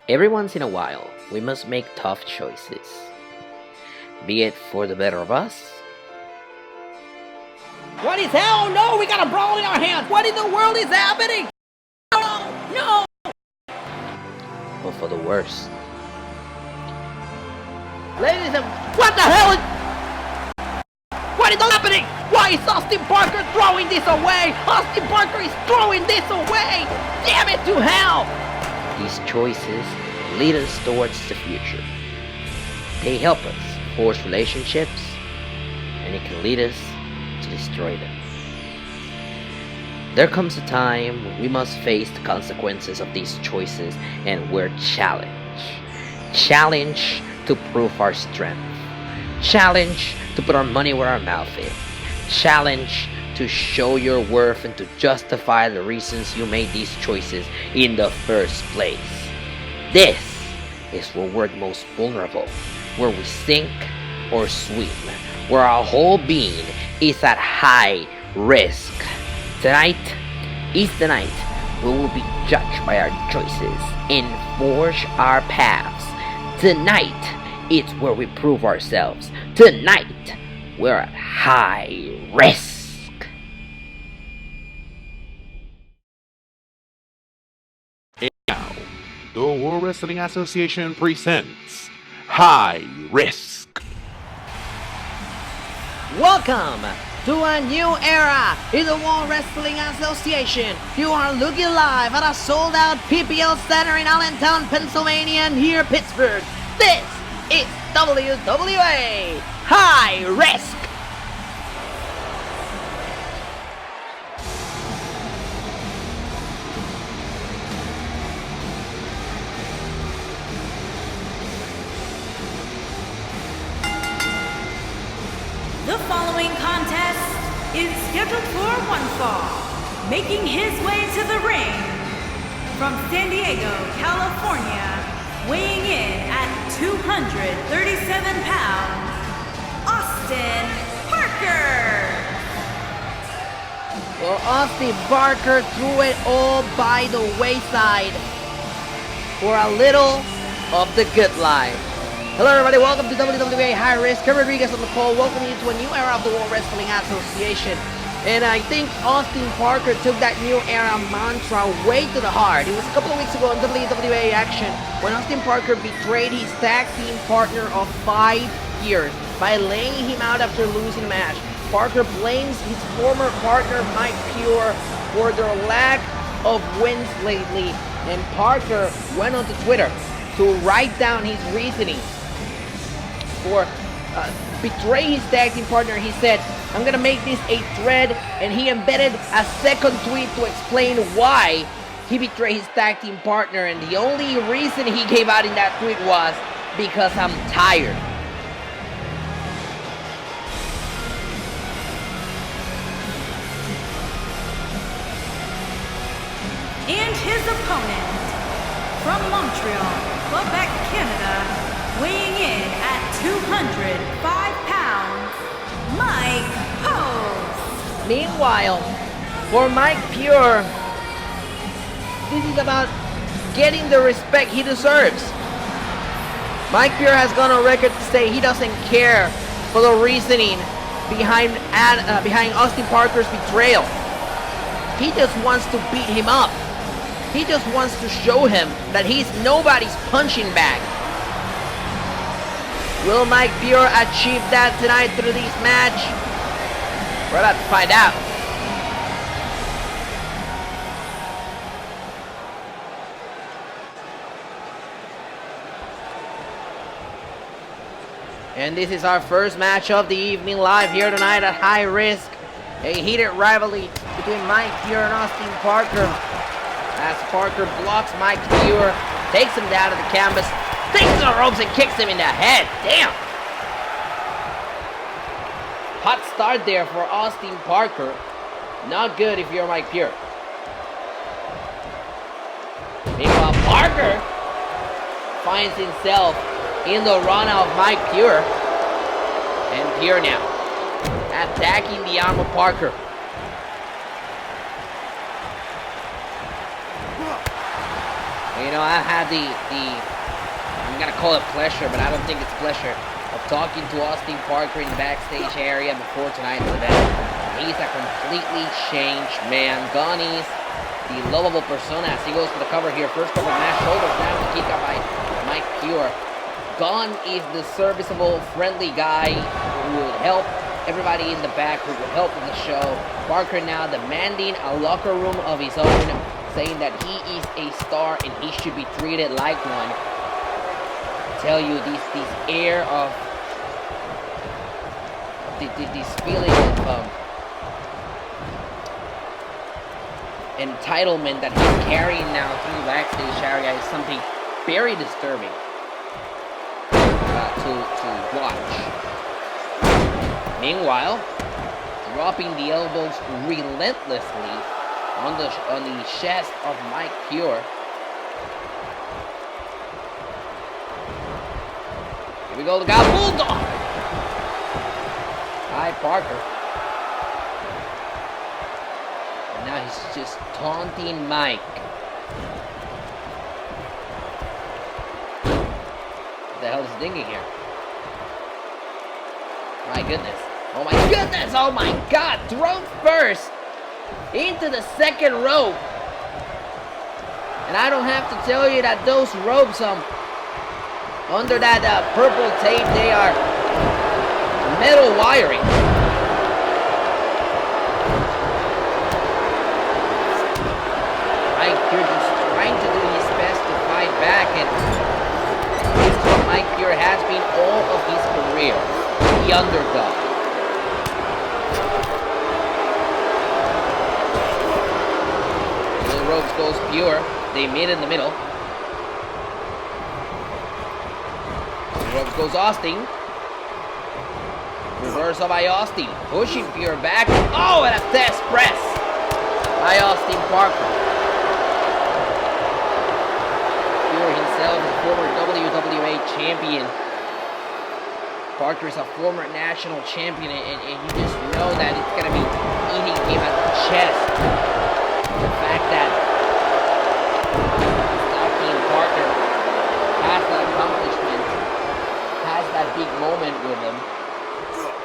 Every once in a while, we must make tough choices, be it for the better of us. What is hell? No, we got a brawl in our hands. What in the world is happening? No. But for the worse. Ladies and what the hell is... What is happening? Why is Austin Parker throwing this away? Austin Parker is throwing this away. Damn it to hell. These choices lead us towards the future. They help us forge relationships, and it can lead us to destroy them. There comes a time when we must face the consequences of these choices, and we're challenged. Challenged to prove our strength. Challenged to put our money where our mouth is. Challenged to show your worth and to justify the reasons you made these choices in the first place. This is where we're most vulnerable, where we sink or swim, where our whole being is at high risk. Tonight is the night we will be judged by our choices and forge our paths. Tonight it's where we prove ourselves. Tonight we're at high risk. The World Wrestling Association presents High Risk. Welcome to a new era in the World Wrestling Association. You are looking live at a sold-out PPL Center in Allentown, Pennsylvania, near Pittsburgh. This is WWA High Risk. The following contest is scheduled for one fall. Making his way to the ring from San Diego, California, weighing in at 237 pounds, Austin Parker. Well, Austin Parker threw it all by the wayside for a little of the good life. Hello everybody, welcome to WWA High Risk. Kevin Rodriguez on the call, welcoming you to a new era of the World Wrestling Association. And I think Austin Parker took that new era mantra way to the heart. It was a couple of weeks ago in WWA action when Austin Parker betrayed his tag team partner of 5 years by laying him out after losing a match. Parker blames his former partner Mike Pure for their lack of wins lately. And Parker went onto Twitter to write down his reasoning for betray his tag team partner. He said, I'm gonna make this a thread, and he embedded a second tweet to explain why he betrayed his tag team partner, and the only reason he gave out in that tweet was because I'm tired. And his opponent from Montreal, Quebec, Canada, weighing in at 205 pounds, Mike Post. Meanwhile, for Mike Pure, this is about getting the respect he deserves. Mike Pure has gone on record to say he doesn't care for the reasoning behind Austin Parker's betrayal. He just wants to beat him up. He just wants to show him that he's nobody's punching bag. Will Mike Pure achieve that tonight through this match? We're about to find out. And this is our first match of the evening live here tonight at High Risk. A heated rivalry between Mike Pure and Austin Parker. As Parker blocks Mike Pure, takes him down to the canvas, takes the ropes and kicks him in the head. Damn! Hot start there for Austin Parker. Not good if you're Mike Pure. Meanwhile, Parker finds himself in the run of Mike Pure. And Pure now attacking the arm of Parker. You know, I had I'm gonna call it pleasure, but I don't think it's pleasure, of talking to Austin Parker in the backstage area before tonight's event. He's a completely changed man. Gunn is the lovable persona as he goes for the cover here. First cover match, shoulders down, the kick out by Mike Pure. Gunn is the serviceable, friendly guy who would help everybody in the back, who would help with the show. Parker now demanding a locker room of his own, saying that he is a star and he should be treated like one. I tell you, this air of this feeling of entitlement that he's carrying now through the backstage area is something very disturbing to watch. Meanwhile, dropping the elbows relentlessly on the chest of Mike Pure. Here we go, the guy Bulldog! Hi, Parker. And now he's just taunting Mike. What the hell is he thinking here? My goodness. Oh my goodness! Oh my god! Thrown first into the second rope. And I don't have to tell you that those ropes under that purple tape, they are metal wiring. Mike Pure just trying to do his best to fight back, and this is what Mike Pure has been all of his career. The underdog. The ropes goes Pure. They meet in the middle. The ropes goes Austin. Reversal by Austin. Pushing Pure back. Oh, and a test press by Austin Parker. Pure himself is a former WWA champion. Parker is a former national champion, and you just know that it's going to be eating him at the chest. The fact that Austin Parker has that accomplishment, has that big moment with him.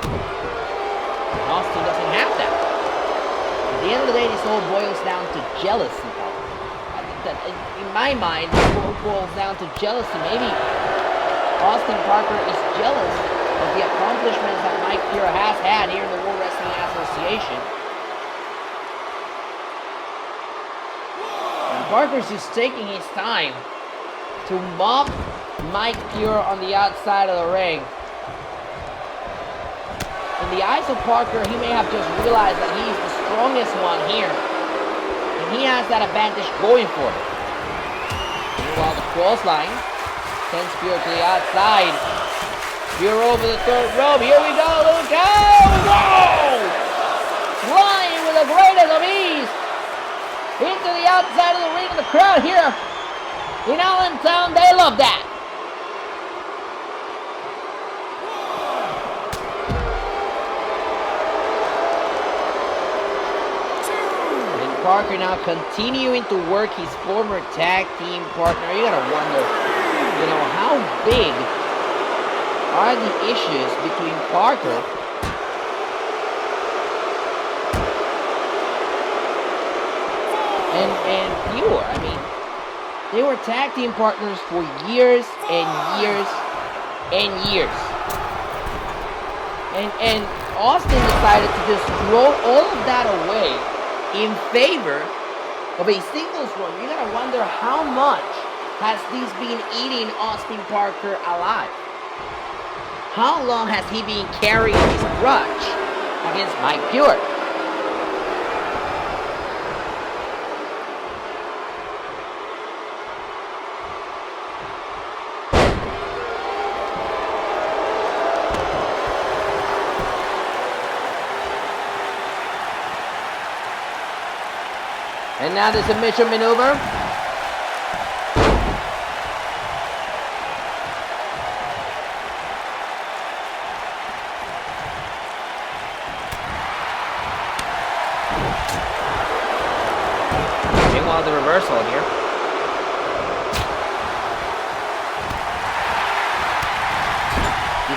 And Austin doesn't have that. At the end of the day, this all boils down to jealousy. I think that, in my mind, it all boils down to jealousy. Maybe Austin Parker is jealous of the accomplishments that Mike Pure has had here in the World Wrestling Association. And Parker's just taking his time to mock Mike Pure on the outside of the ring. In the eyes of Parker, he may have just realized that he's the strongest one here, and he has that advantage going for him. Meanwhile, the clothesline sends Pure to the outside. Pure over the third rope. Here we go. Look out! Whoa! Flying with the greatest of ease into the outside of the ring. The crowd here in Allentown, they love that. And Parker now continuing to work his former tag team partner. You gotta wonder, how big are the issues between Parker and Pure? I mean, they were tag team partners for years and years and years. And Austin decided to just throw all of that away in favor of a singles run. You gotta wonder how much has this been eating Austin Parker alive? How long has he been carrying his grudge against Mike Pure? And now the submission maneuver. The reversal here.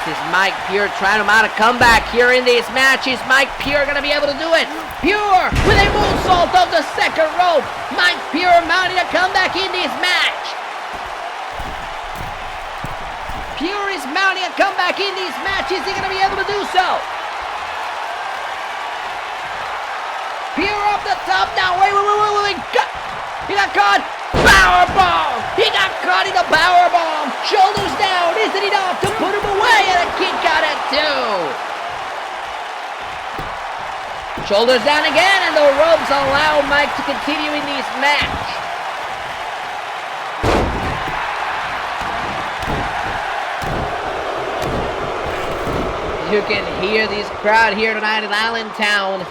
is Mike Pure trying to mount a comeback here in this match. Is Mike Pure going to be able to do it? Pure with a moonsault of the second rope. Mike Pure mounting a comeback in this match. Pure is mounting a comeback in this match. Is he going to be able to do so? Pure up the top now. Wait. He got caught. Powerbomb. He got caught in a powerbomb. Shoulders down. Isn't enough to put him away, and a kick out at 2. Shoulders down again, and the ropes allow Mike to continue in this match. You can hear this crowd here tonight in Allentown.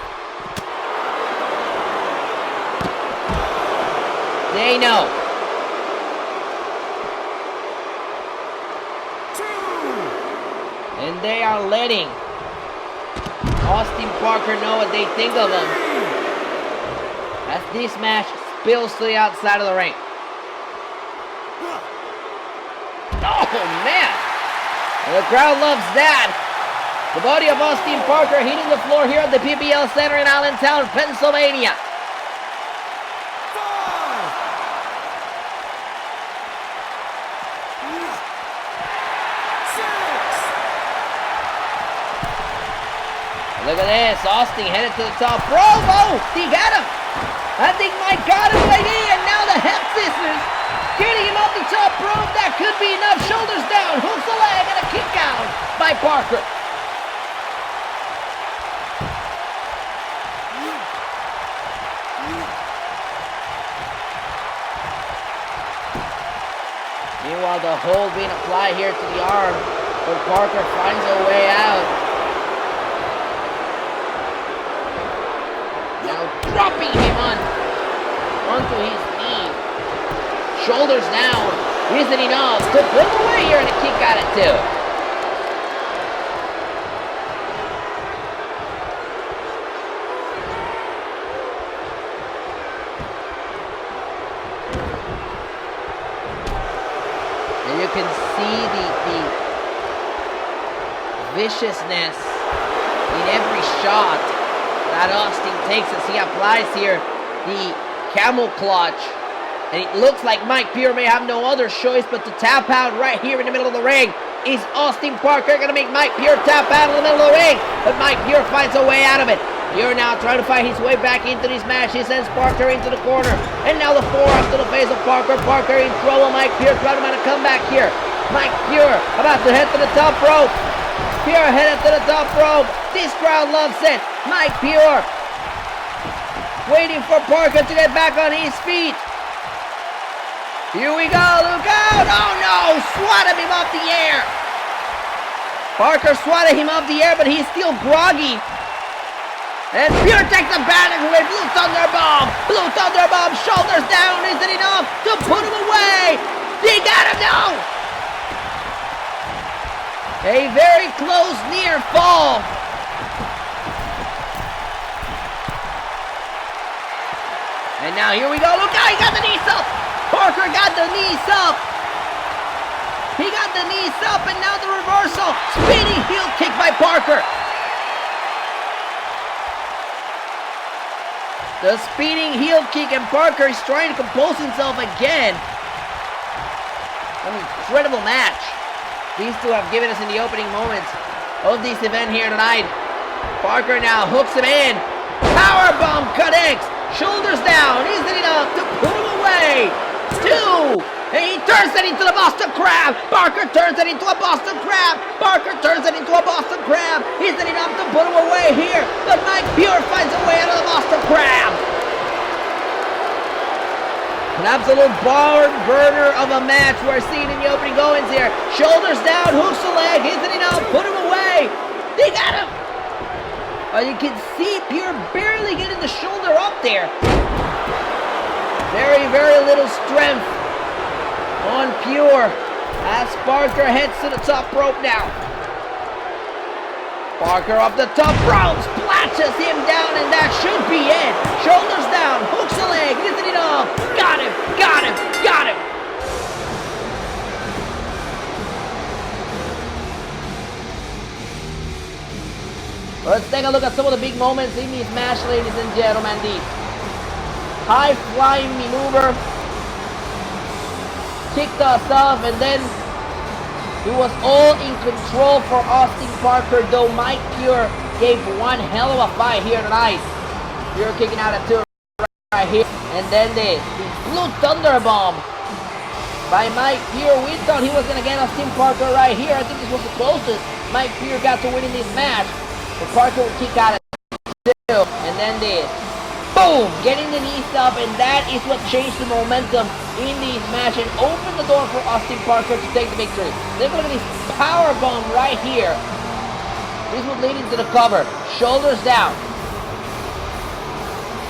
They know. And they are letting Austin Parker know what they think of him as this match spills to the outside of the ring. Oh, man. And the crowd loves that. The body of Austin Parker hitting the floor here at the PBL Center in Allentown, Pennsylvania. Look at this, Austin headed to the top rope. Oh, he got him. I think Mike got him right in, and now the hip scissors getting him off the top rope. That could be enough. Shoulders down, hooks the leg, and a kick out by Parker. Meanwhile, the hold being applied here to the arm, but Parker finds a way out. Now dropping him onto his knee. Shoulders down. Isn't enough to put him away here, and a kick out at 2. And you can see the viciousness in every shot that Austin takes as he applies here the camel clutch. And it looks like Mike Pure may have no other choice but to tap out right here in the middle of the ring. Is Austin Parker going to make Mike Pure tap out in the middle of the ring? But Mike Pure finds a way out of it. Pure now trying to fight his way back into this match. He sends Parker into the corner. And now the forearm to the face of Parker. Parker in trouble. Mike Pure trying to make a comeback here. Mike Pure about to head to the top rope. Pure headed to the top rope. This crowd loves it. Mike Pure waiting for Parker to get back on his feet. Here we go. Look out. Oh no. Swatted him off the air. Parker swatted him off the air, but he's still groggy. And Pure takes advantage with Blue Thunder Bomb. Blue Thunder Bomb. Shoulders down. Isn't enough to put him away. He got him now. A very close near fall. And now here we go. Look out, he got the knees up. Parker got the knees up. He got the knees up, and now the reversal. Spinning heel kick by Parker. The spinning heel kick, and Parker is trying to compose himself again. An incredible match these two have given us in the opening moments of this event here tonight. Parker now hooks him in. Powerbomb connects. Shoulders down. Isn't enough to put him away. 2. And he turns it into the Boston Crab. Parker turns it into a Boston Crab. Parker turns it into a Boston Crab. Isn't enough to put him away here. But Mike Pure finds a way out of the Boston Crab. An absolute barn burner of a match we're seeing in the opening goings here. Shoulders down, hooks the leg, isn't enough, put him away. They got him. But you can see Pure barely getting the shoulder up there. Very, very little strength on Pure as Parker heads to the top rope now. Parker up the top rope, splashes him down, and that should be it. Shoulders down, hooks the leg, isn't enough. Got him, got him, got him. Let's take a look at some of the big moments in this match, ladies and gentlemen. The high flying maneuver kicked us off, and then it was all in control for Austin Parker, though Mike Pure gave one hell of a fight here tonight. Pure kicking out at 2 right here, and then the Blue Thunder Bomb by Mike Pure. We thought he was going to get Austin Parker right here. I think this was the closest Mike Pure got to winning this match. But Parker would kick out at 2, and then the boom, getting the knees up, and that is what changed the momentum in this match and opened the door for Austin Parker to take the victory. Look at this power bomb right here. This would lead into the cover, shoulders down.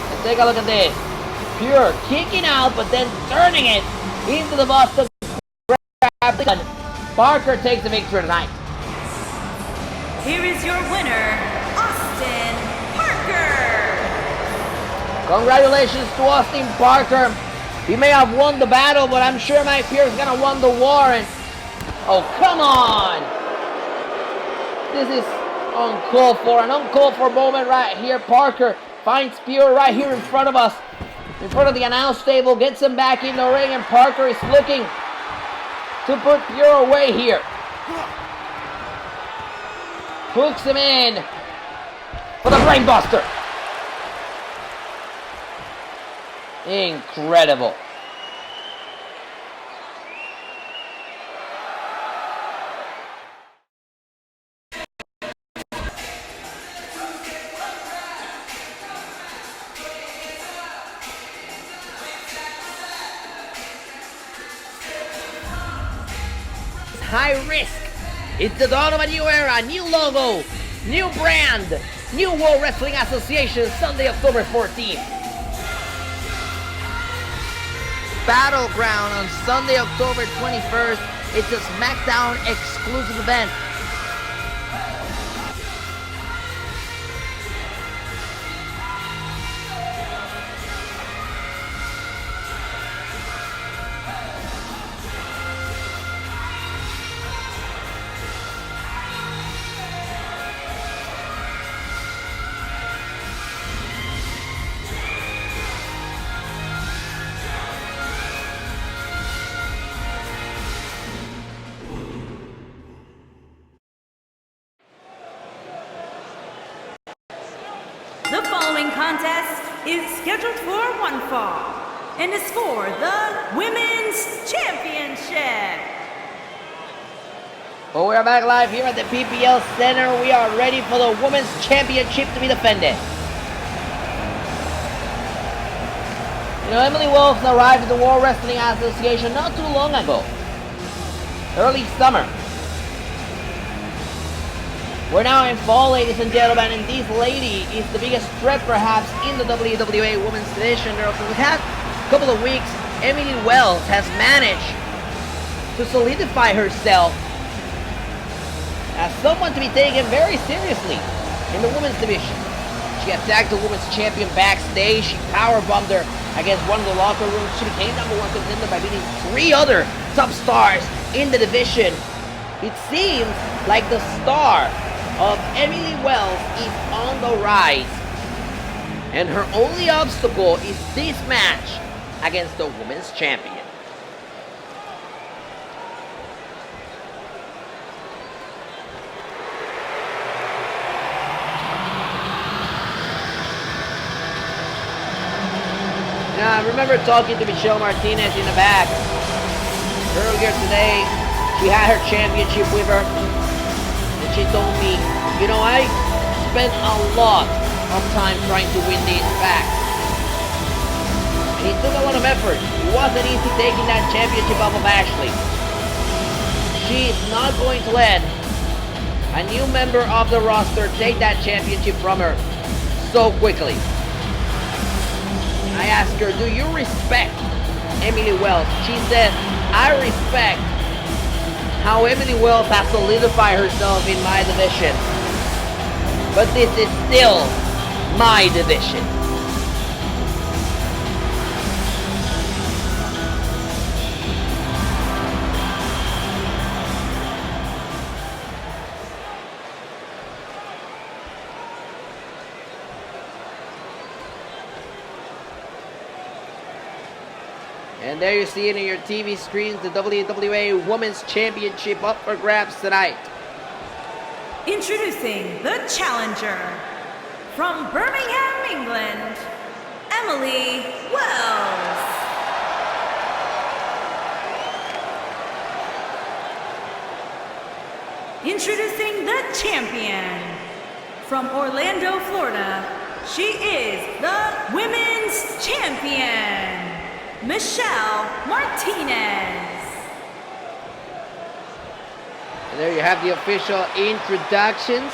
And take a look at this. Pure kicking out, but then turning it into the Boston Crab. Parker takes the victory tonight. Here is your winner, Austin Parker. Congratulations to Austin Parker. He may have won the battle, but I'm sure Mike Pure is gonna win the war. And oh, come on! This is uncalled for, an uncalled for moment right here. Parker finds Pure right here in front of us, in front of the announce table, gets him back in the ring, and Parker is looking to put Pure away here. Hooks him in for the brainbuster. Incredible. High Risk. It's the dawn of a new era, new logo, new brand, new World Wrestling Association, Sunday, October 14th. Battleground on Sunday, October 21st. It's a SmackDown exclusive event. The following contest is scheduled for one fall and is for the Women's Championship. Well, we are back live here at the PPL Center. We are ready for the Women's Championship to be defended. You know, Emily Wolf arrived at the World Wrestling Association not too long ago. Early summer. We're now in fall, ladies and gentlemen, and this lady is the biggest threat perhaps in the WWA Women's Division. For the past couple of weeks, Emily Wells has managed to solidify herself as someone to be taken very seriously in the women's division. She attacked the women's champion backstage. She powerbombed her against one of the locker rooms. She became number one contender by beating 3 other top stars in the division. It seems like the star of Emily Wells is on the rise, and her only obstacle is this match against the women's champion. Now, I remember talking to Michelle Martinez in the back earlier today. She had her championship with her. She told me, you know, I spent a lot of time trying to win this back. And it took a lot of effort. It wasn't easy taking that championship off of Ashley. She is not going to let a new member of the roster take that championship from her so quickly. I asked her, do you respect Emily Wells? She said, I respect how Emily Wells has solidified herself in my division. But this is still my division. And there you see it in your TV screens, the WWA Women's Championship up for grabs tonight. Introducing the challenger from Birmingham, England, Emily Wells. Introducing the champion from Orlando, Florida. She is the women's champion, Michelle Martinez. And there you have the official introductions.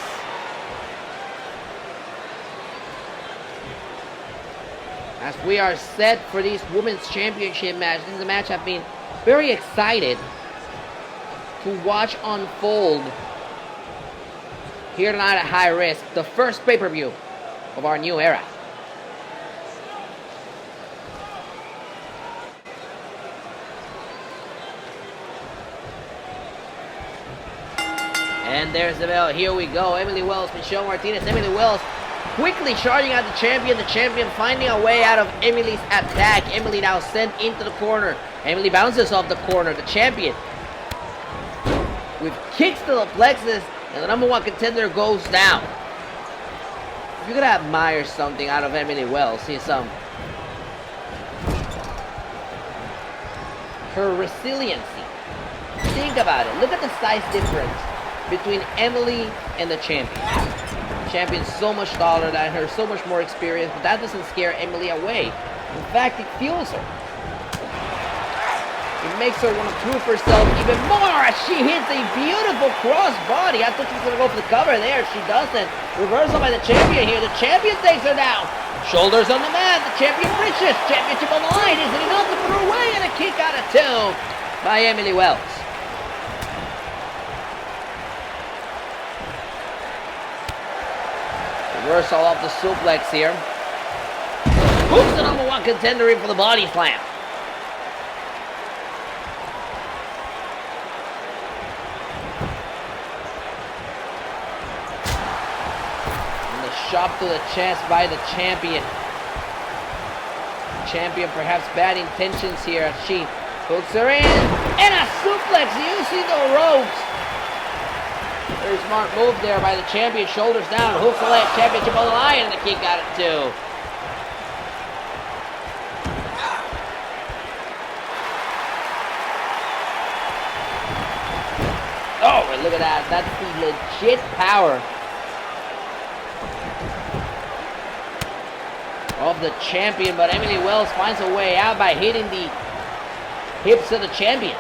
As we are set for these women's championship match. This is a match I've been very excited to watch unfold here tonight at High Risk, the first pay-per-view of our new era. And there's the bell. Here we go. Emily Wells, Michelle Martinez. Emily Wells quickly charging out the champion. The champion finding a way out of Emily's attack. Emily now sent into the corner. Emily bounces off the corner. The champion with kicks to the plexus, and the number one contender goes down. If you're gonna admire something out of Emily Wells, see her resiliency. Think about it. Look at the size difference between Emily and the champion. The champion's so much taller than her, so much more experience, but that doesn't scare Emily away. In fact, it fuels her. It makes her want to prove herself even more as she hits a beautiful crossbody. I thought she was going to go for the cover there. She doesn't. Reversal by the champion here. The champion takes her down. Shoulders on the mat. The champion reaches. Championship on the line. Is it enough to put her away? And a kick out of two by Emily Wells. Reversal off the suplex here. Moves the number one contender in for the body slam. Shot to the chest by the champion. Champion perhaps bad intentions here. She hooks her in. And a suplex using the ropes. Very smart move there by the champion. Shoulders down. Hooks the leg. Championship on the line. And the kick out at two. Oh, and look at that. That's the legit power of the champion, but Emily Wells finds a way out by hitting the hips of the champion.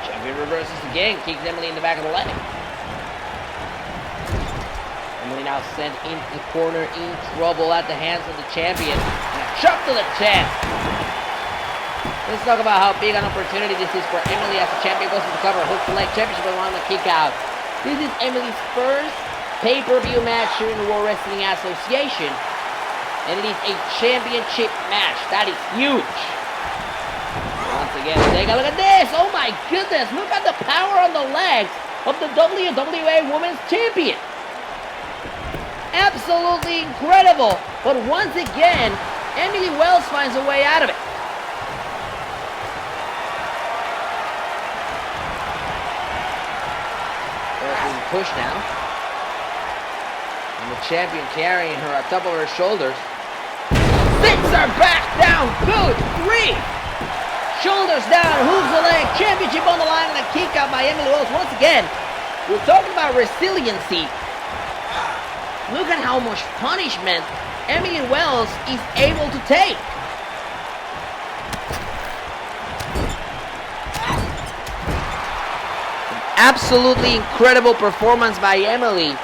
Champion reverses again, kicks Emily in the back of the leg. Emily now sent into the corner in trouble at the hands of the champion. And a chop to the chest. Let's talk about how big an opportunity this is for Emily as the champion goes for the cover, hooks the leg, championship around the kick out. This is Emily's first pay-per-view match here in the World Wrestling Association. And it is a championship match. That is huge. Once again, take a look at this. Oh my goodness. Look at the power on the legs of the WWA Women's Champion. Absolutely incredible. But once again, Emily Wells finds a way out of it. Being pushed now. And the champion carrying her on top of her shoulders. Sits her back down. Good grief. Shoulders down. Hooves the leg. Championship on the line. And a kick out by Emily Wells. Once again, we're talking about resiliency. Look at how much punishment Emily Wells is able to take. An absolutely incredible performance by Emily.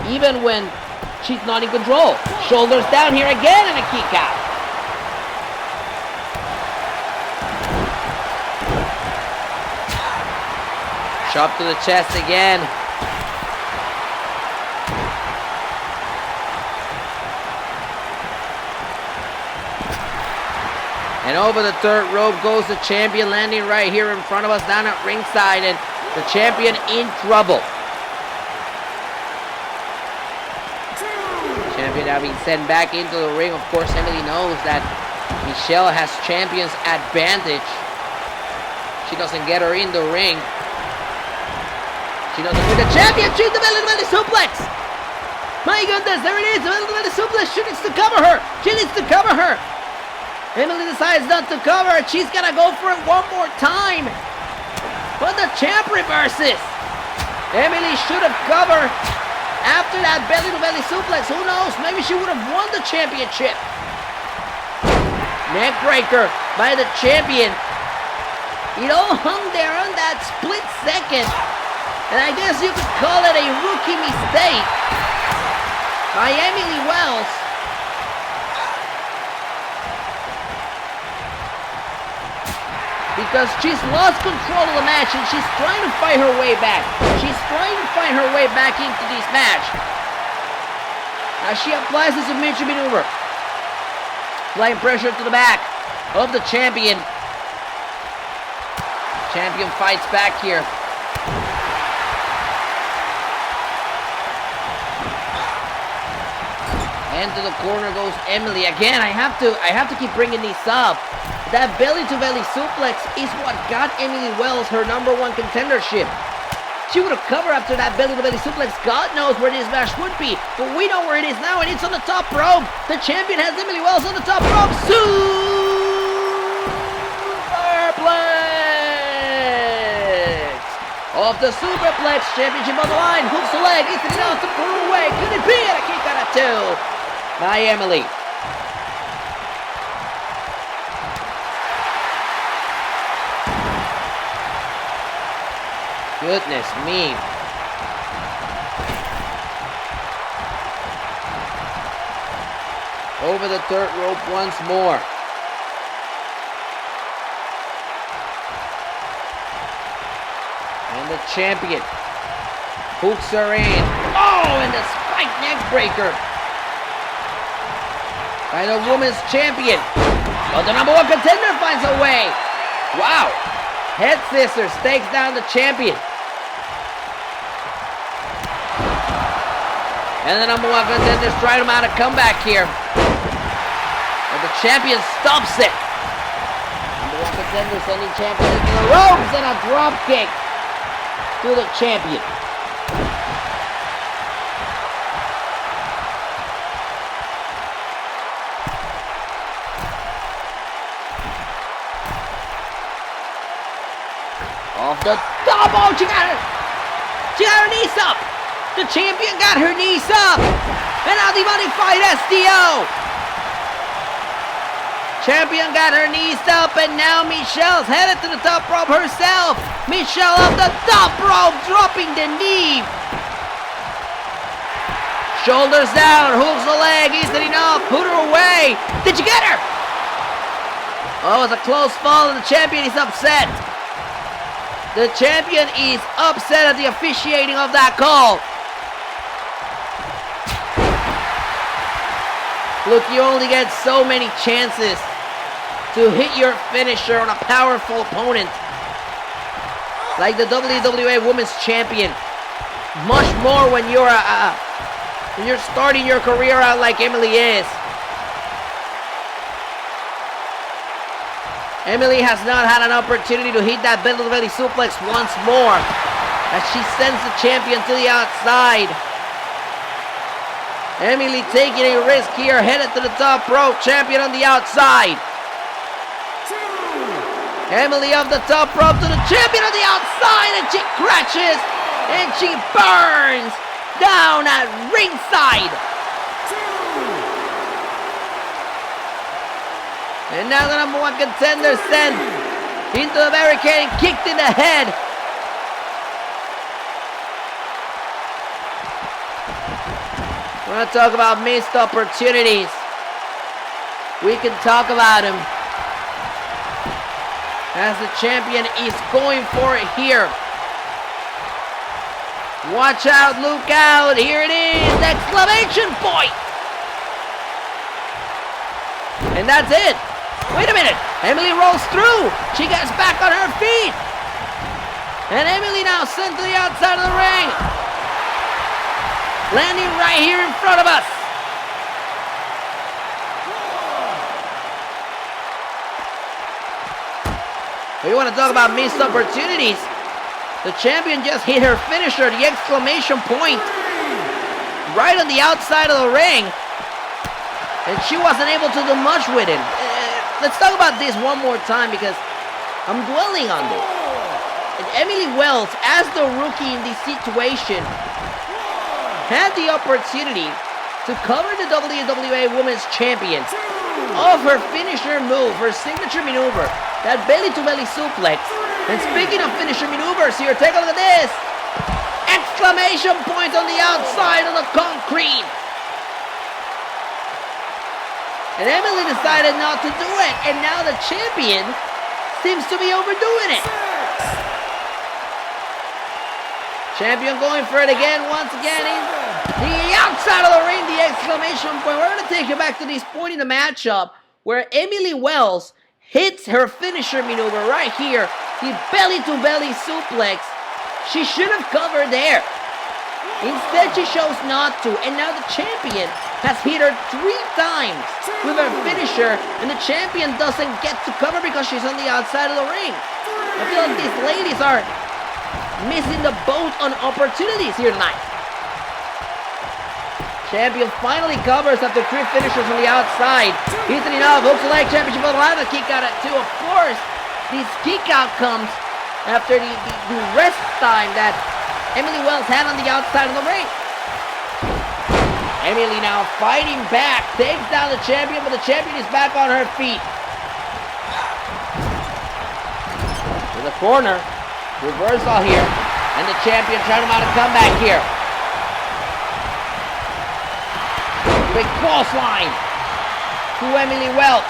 Even when she's not in control. Shoulders down here again and a kick out. Chop to the chest again. And over the third rope goes the champion, landing right here in front of us down at ringside. And the champion in trouble. Champion now being sent back into the ring. Of course, Emily knows that Michelle has champion's advantage. She doesn't get her in the ring. She doesn't put the champion. She's the belly suplex. My goodness, there it is. The belly suplex. She needs to cover her. She needs to cover her. Emily decides not to cover it. She's gonna go for it one more time. But the champ reverses. Emily should have covered after that belly-to-belly suplex. Who knows? Maybe she would have won the championship. Neckbreaker by the champion. It all hung there on that split second. And I guess you could call it a rookie mistake by Emily Wells. Because she's lost control of the match and she's trying to fight her way back. She's trying to find her way back into this match. Now she applies the submission maneuver. Applying pressure to the back of the champion. Champion fights back here. And to the corner goes Emily. Again, I have to keep bringing these up. That belly-to-belly suplex is what got Emily Wells her #1 contendership. She would have covered after that belly-to-belly suplex. God knows where this match would be. But we know where it is now, and it's on the top rope. The champion has Emily Wells on the top rope. Superplex! Off the superplex, championship on the line. Hooks the leg. It's enough to pull her away. Could it be a kick out of 2? By Emily. Goodness me. Over the third rope once more. And the champion hooks her in. Oh, and the spike neck breaker by the women's champion. But the #1 contender finds a way. Wow. Head scissors takes down the champion. And the #1 contenders try to mount a comeback here. But the champion stops it. #1 contender sending champion into the ropes and a drop kick to the champion. Off the top. Oh, she got her knees up. The champion got her knees up. And now the modified SDO. Champion got her knees up, and now Michelle's headed to the top rope herself. Michelle off the top rope, dropping the knee. Shoulders down, hooks the leg, easily enough, put her away. Did you get her? Oh, it's a close fall, and the champion is upset. The champion is upset at the officiating of that call. Look, you only get so many chances to hit your finisher on a powerful opponent like the WWA Women's Champion. Much more when you're starting your career out like Emily is. Emily has not had an opportunity to hit that belly-to-belly suplex once more as she sends the champion to the outside. Emily taking a risk here, headed to the top rope, champion on the outside. Emily off the top rope to the champion on the outside, and she crashes, and she burns down at ringside. And now the #1 contender sent into the barricade and kicked in the head. We're going to talk about missed opportunities. We can talk about them. As the champion is going for it here. Watch out, look out. Here it is. Exclamation point. And that's it. Wait a minute. Emily rolls through. She gets back on her feet. And Emily now sent to the outside of the ring. Landing right here in front of us. But you want to talk about missed opportunities? The champion just hit her finisher, the exclamation point, right on the outside of the ring. And she wasn't able to do much with it. Let's talk about this one more time because I'm dwelling on this. And Emily Wells, as the rookie in this situation, had the opportunity to cover the WWA Women's Champion off her finisher move, her signature maneuver, that belly-to-belly suplex. And speaking of finisher maneuvers here, take a look at this. Exclamation point on the outside of the concrete. And Emily decided not to do it. And now the champion seems to be overdoing it. Champion going for it again, once again. The outside of the ring, the exclamation point. We're going to take you back to this point in the matchup where Emily Wells hits her finisher maneuver right here. The belly-to-belly suplex. She should have covered there. Instead, she chose not to. And now the champion has hit her 3 times with her finisher. And the champion doesn't get to cover because she's on the outside of the ring. I feel like these ladies are missing the boat on opportunities here tonight. Champion finally covers after 3 finishers on the outside. Isn't enough. Hooks the leg championship on the line. A kick out at 2. Of course, this kick out comes after the rest time that Emily Wells had on the outside of the ring. Emily now fighting back. Takes down the champion, but the champion is back on her feet. To the corner. Reversal here. And the champion trying to mount a comeback here. Big cross line to Emily Wells.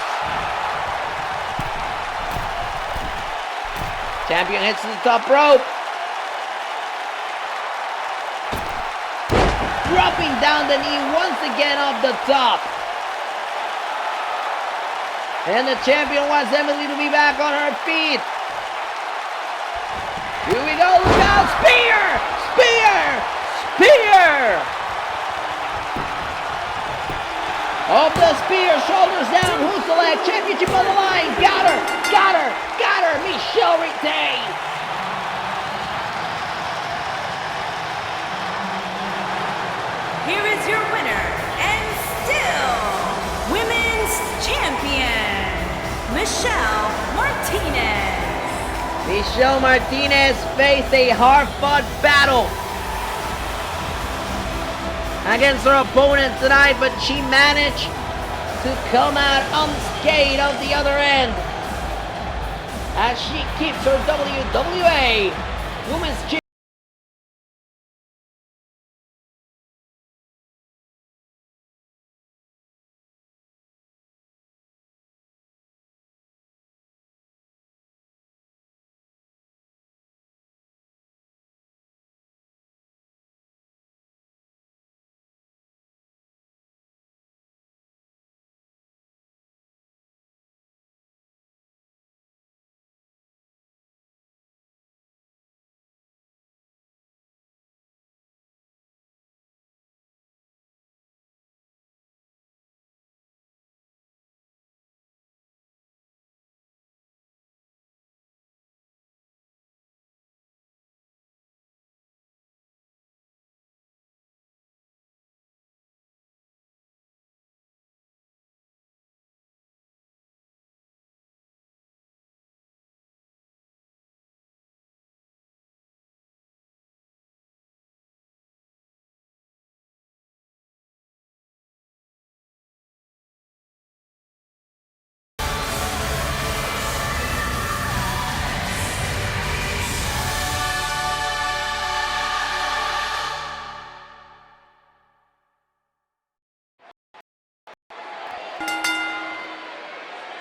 Champion hits the top rope. Dropping down the knee once again off the top. And the champion wants Emily to be back on her feet. Here we go, look out, spear! Spear! Spear! Off the spear, shoulders down, who's the leg, championship on the line, got her, got her, got her, Michelle retains. Here is your winner, and still Women's Champion, Michelle Martinez. Michelle Martinez faced a hard-fought battle against her opponent tonight, but she managed to come out unscathed on the other end as she keeps her WWA Women's Championship.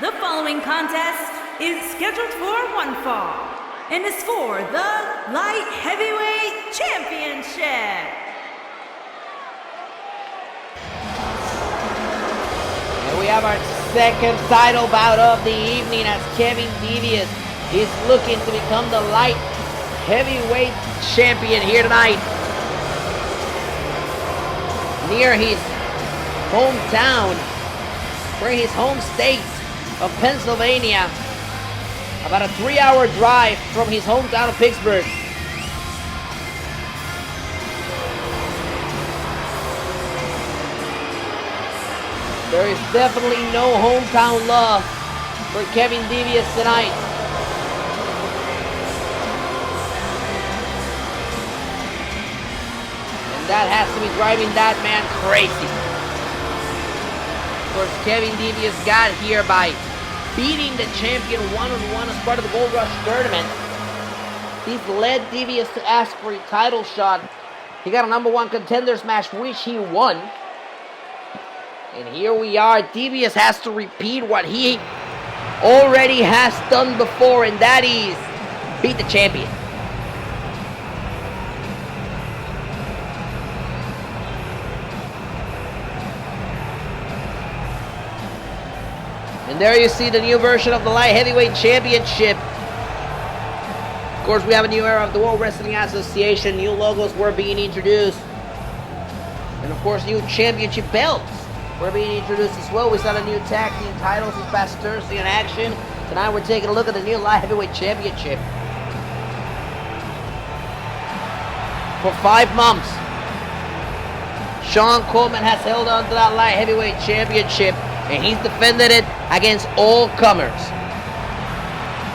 The following contest is scheduled for one fall and is for the Light Heavyweight Championship. And we have our second title bout of the evening as Kevin Devious is looking to become the Light Heavyweight Champion here tonight. Near his hometown, for his home state of Pennsylvania. About a 3-hour drive from his hometown of Pittsburgh. There is definitely no hometown love for Kevin Devious tonight. And that has to be driving that man crazy. Of course, Kevin Devious got here by beating the champion one-on-one as part of the Gold Rush tournament. This led Devious to ask for a title shot. He got a #1 contenders match, which he won. And here we are. Devious has to repeat what he already has done before, and that is beat the champion. And there you see the new version of the Light Heavyweight Championship. Of course, we have a new era of the World Wrestling Association. New logos were being introduced. And of course, new championship belts were being introduced as well. We saw the new tag team titles this past Thursday in action. Tonight we're taking a look at the new Light Heavyweight Championship. For 5 months, Sean Coleman has held on to that Light Heavyweight Championship, and he's defended it against all comers.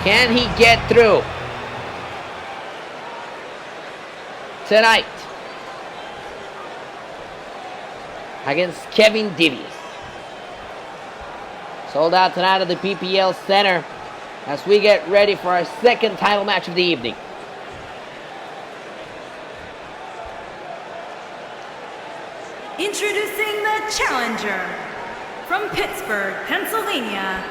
Can he get through tonight against Kevin Devious? Sold out tonight at the PPL Center as we get ready for our second title match of the evening. Introducing the challenger from Pittsburgh, Pennsylvania,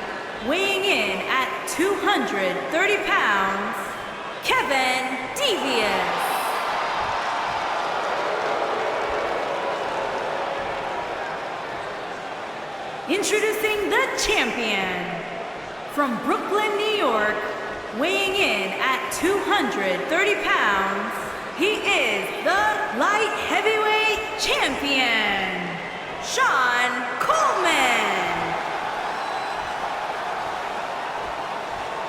weighing in at 230 pounds, Kevin Devious. Introducing the champion from Brooklyn, New York, weighing in at 230 pounds, he is the light heavyweight champion, Sean Coleman.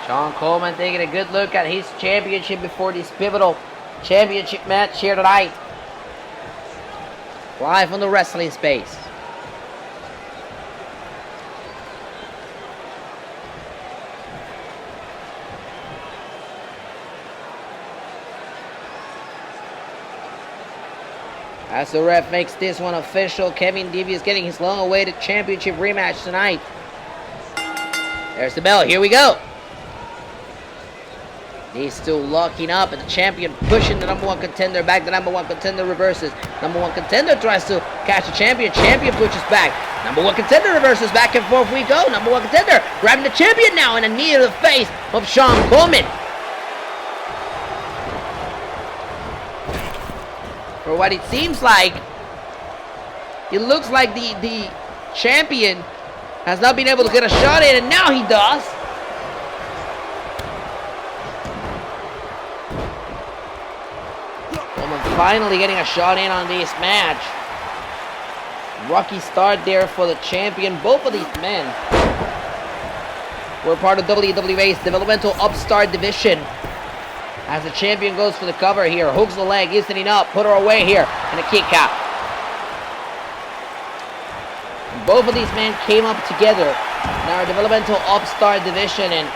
Sean Coleman taking a good look at his championship before this pivotal championship match here tonight. Live on the Wrestling Space. As the ref makes this one official, Kevin Devious getting his long-awaited championship rematch tonight. There's the bell. Here we go. He's still locking up, and the champion pushing the #1 contender back. The #1 contender reverses. #1 contender tries to catch the champion. Champion pushes back. #1 contender reverses. Back and forth we go. #1 contender grabbing the champion now, and a knee to the face of Sean Coleman. For what it seems like, it looks like the champion has not been able to get a shot in, and now he does. Coleman finally getting a shot in on this match. Rocky start there for the champion. Both of these men were part of WWA's developmental upstart division. As the champion goes for the cover here, hooks the leg, is sitting up, put her away here, and a kick out. Both of these men came up together in our developmental upstart division, and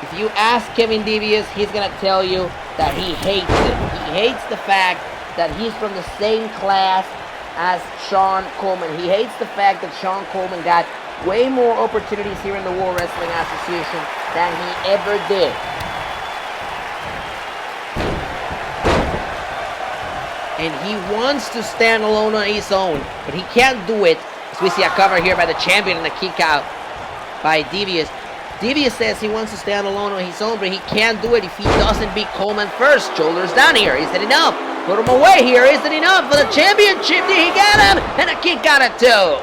if you ask Kevin Devious, he's gonna tell you that he hates it. He hates the fact that he's from the same class as Sean Coleman. He hates the fact that Sean Coleman got way more opportunities here in the World Wrestling Association than he ever did. And he wants to stand alone on his own, but he can't do it. As we see a cover here by the champion and a kick out by Devious. Devious says he wants to stand alone on his own, but he can't do it if he doesn't beat Coleman first. Shoulders down here. Is it enough? Put him away here. Is it enough for the championship? Did he get him? And a kick out of 2.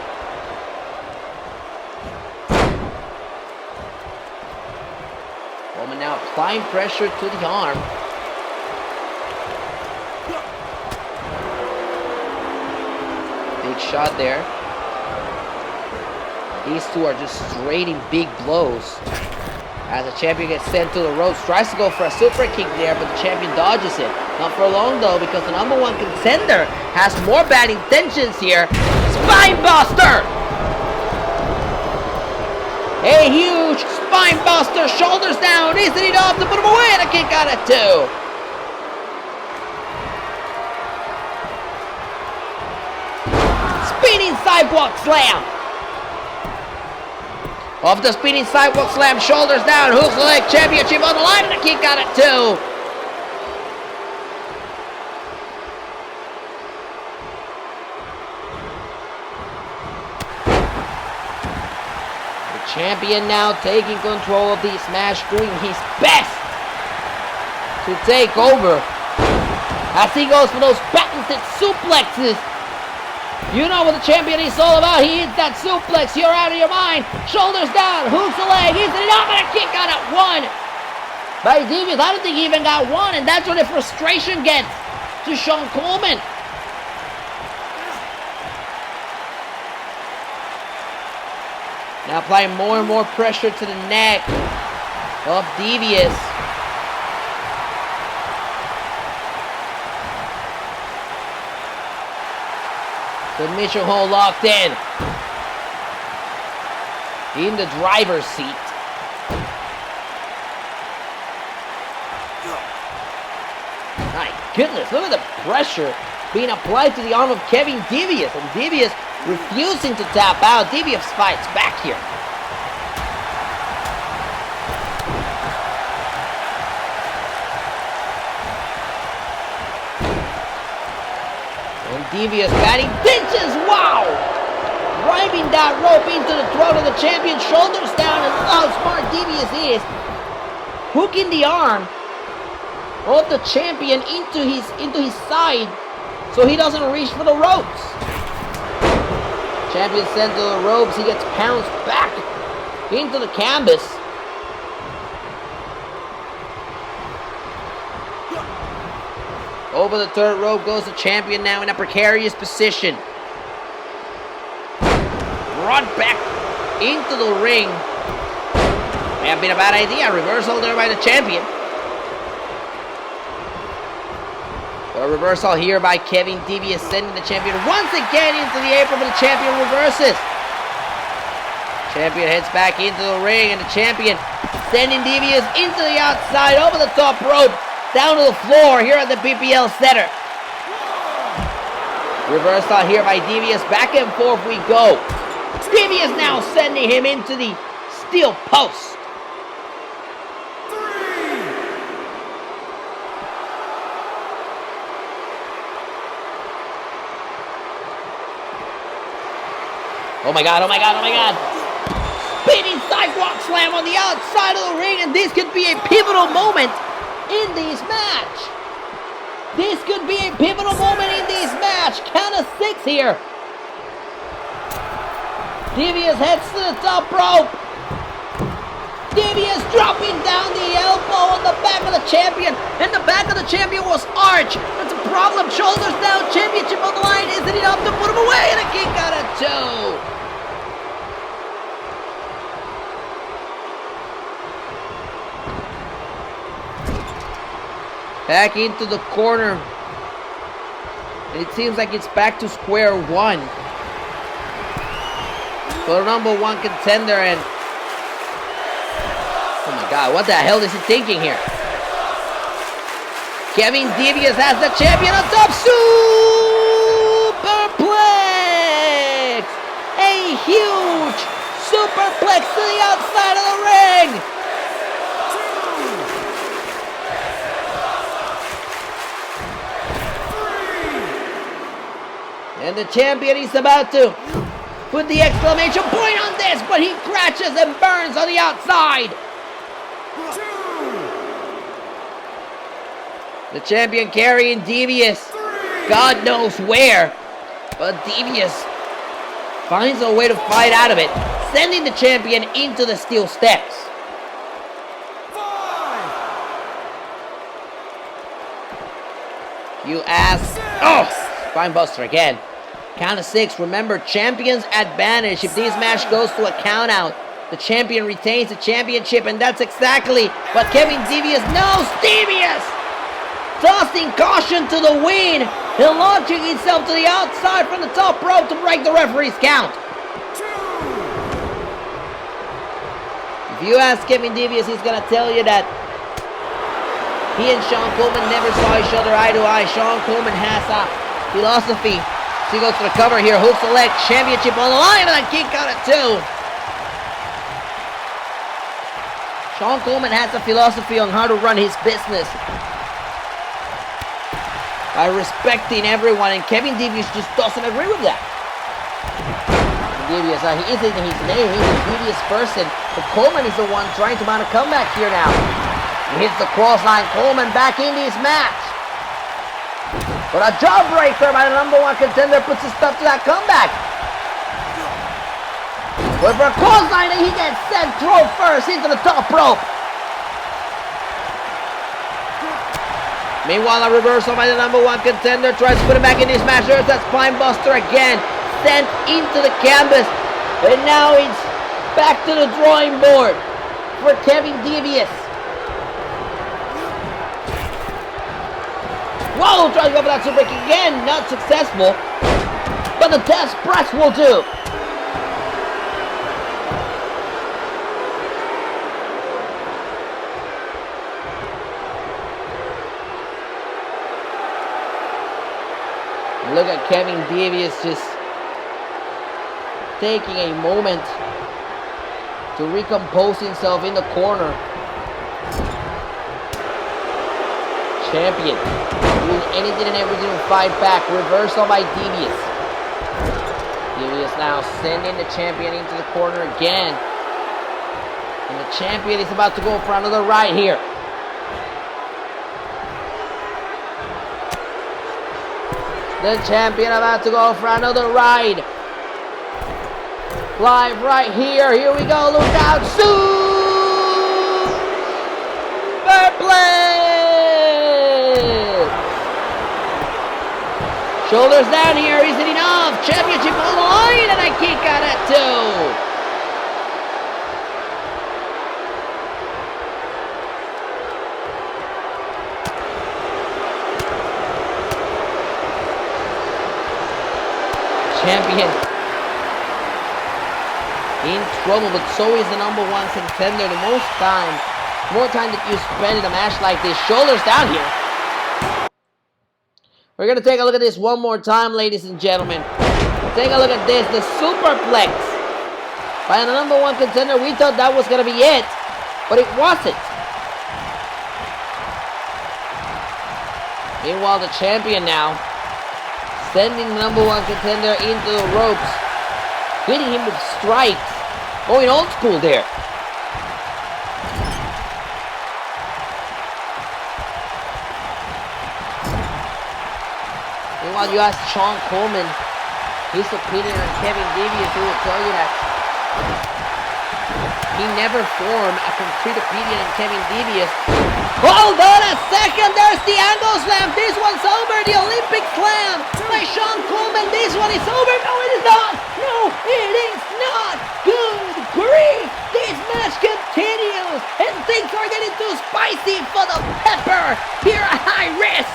Coleman now applying pressure to the arm. Big shot there. These two are just trading big blows. As the champion gets sent to the ropes, tries to go for a super kick there, but the champion dodges it. Not for long though, because the number one contender has more bad intentions here. Spine Buster! A huge spine buster, shoulders down, isn't it off to put him away, and a kick out at 2. Spinning sidewalk slam. Off the spinning sidewalk slam, shoulders down, hooks the leg, championship on the line, and a kick out at 2. Champion now taking control of this match, doing his best to take over as he goes for those patented suplexes. You know what the champion is all about. He hits that suplex, you're out of your mind. Shoulders down, hooks the leg, hits it up, and a kick out at 1 by Devious. I don't think he even got 1, and that's where the frustration gets to Sean Coleman. Now applying more and more pressure to the neck of Devious. Submission hold locked in the driver's seat. My goodness, look at the pressure being applied to the arm of Kevin Devious, and Devious refusing to tap out. Devious fights back here. And Devious batting pinches. Wow! Driving that rope into the throat of the champion, shoulders down, and look how smart Devious is. Hooking the arm of the champion into his side so he doesn't reach for the ropes. Champion sent to the ropes, he gets pounced back into the canvas. Over the third rope goes the champion, now in a precarious position. Brought back into the ring. May have been a bad idea. Reversal there by the champion. A reversal here by Kevin Devious, sending the champion once again into the apron, but the champion reverses. Champion heads back into the ring, and the champion sending Devious into the outside, over the top rope, down to the floor here at the PPL Center. Reversal here by Devious, back and forth we go. Devious now sending him into the steel post. Oh my god, oh my god, oh my god. Spinning sidewalk slam on the outside of the ring, and this could be a pivotal moment in this match. This could be a pivotal moment in this match. Count of 6 here. Devious heads to the top rope. Devious dropping down the elbow on the back of the champion, and the back of the champion was arched. That's a problem. Shoulders down, championship on the line. Isn't it enough to put him away? And a kick out at 2. Back into the corner. And it seems like it's back to square one for the number one contender. And oh my god, what the hell is he thinking here? Kevin Devious has the champion on top. Superplex! A huge superplex to the outside of the ring. And the champion is about to put the exclamation point on this, but he crashes and burns on the outside. The champion carrying Devious, God knows where, but Devious finds a way to fight out of it, sending the champion into the steel steps. You ask, oh, spine buster again. Count of 6. Remember, champion's advantage. If this match goes to a count out, the champion retains the championship, and that's exactly what Kevin Devious knows. Devious tossing caution to the wind and launching himself to the outside from the top rope to break the referee's count. If you ask Kevin Devious, he's going to tell you that he and Sean Coleman never saw each other eye to eye. Sean Coleman has a philosophy. So he goes for the cover here. Hooks the leg. Championship on the line, and a kick out at 2. Sean Coleman has a philosophy on how to run his business by respecting everyone, and Kevin Devious just doesn't agree with that. Devious, he isn't his name, he's a devious person, but Coleman is the one trying to mount a comeback here now. He hits the cross line. Coleman back in this match. But a jawbreaker by the number 1 contender puts his stuff to that comeback. But for a cross line, he gets sent throw first into the top rope. Meanwhile, a reversal by the number 1 contender tries to put him back in this match. There's that spine buster again, sent into the canvas. And now it's back to the drawing board for Kevin Devious. Whoa, tries to go for that super kick again, not successful. But the death press will do. Look at Kevin Devious just taking a moment to recompose himself in the corner. Champion doing anything and everything to fight back. Reversal by Devious. Devious now sending the champion into the corner again. And the champion is about to go for another ride here. The champion about to go for another ride. Live right here. Here we go. Look out. Super play. Shoulders down here. Is it enough? Championship on the line. And a kick out at 2. Champion in trouble, but so is the number 1 contender. The more time that you spend in a match like this. Shoulders down here. We're going to take a look at this one more time, ladies and gentlemen. Take a look at this, the superplex by the number 1 contender. We thought that was going to be it, but it wasn't. Meanwhile, the champion now sending the number 1 contender into the ropes, hitting him with strikes, going old school there. Meanwhile, you ask Sean Coleman his opinion on Kevin Devious, who will tell you that he never formed a complete opinion on Kevin Devious. Hold on a second, there's the angle slam. This one's over, the Olympic slam by Sean Coleman. This one is over. No, it is not. No, it is not. Good grief. This match continues, and things are getting too spicy for the pepper here at High Risk.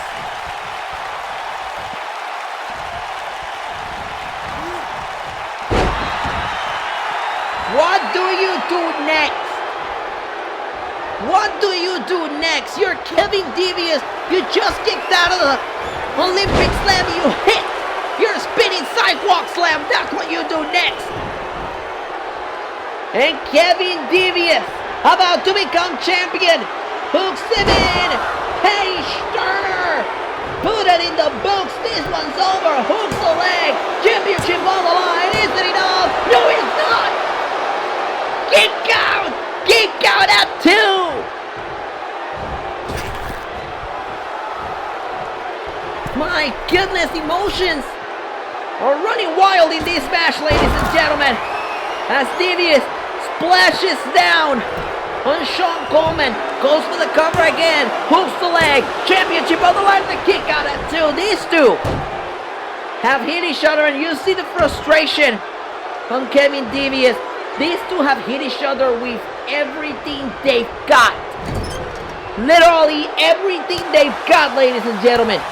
What do you do next? What do you do next? You're Kevin Devious. You just kicked out of the Olympic slam. You hit your spinning sidewalk slam. That's what you do next. And Kevin Devious about to become champion. Hooks him in. Hey, Sterner. Put it in the books. This one's over. Hooks the leg. Championship on the line. Is it enough? No, it's not. Kick out. Kick out at 2. My goodness, emotions are running wild in this match, ladies and gentlemen. As Devious splashes down on Sean Coleman, goes for the cover again, hooks the leg, championship on the line, the kick out at 2. These two have hit each other, and you see the frustration on Kevin Devious. These two have hit each other with everything they've got. Literally everything they've got, ladies and gentlemen.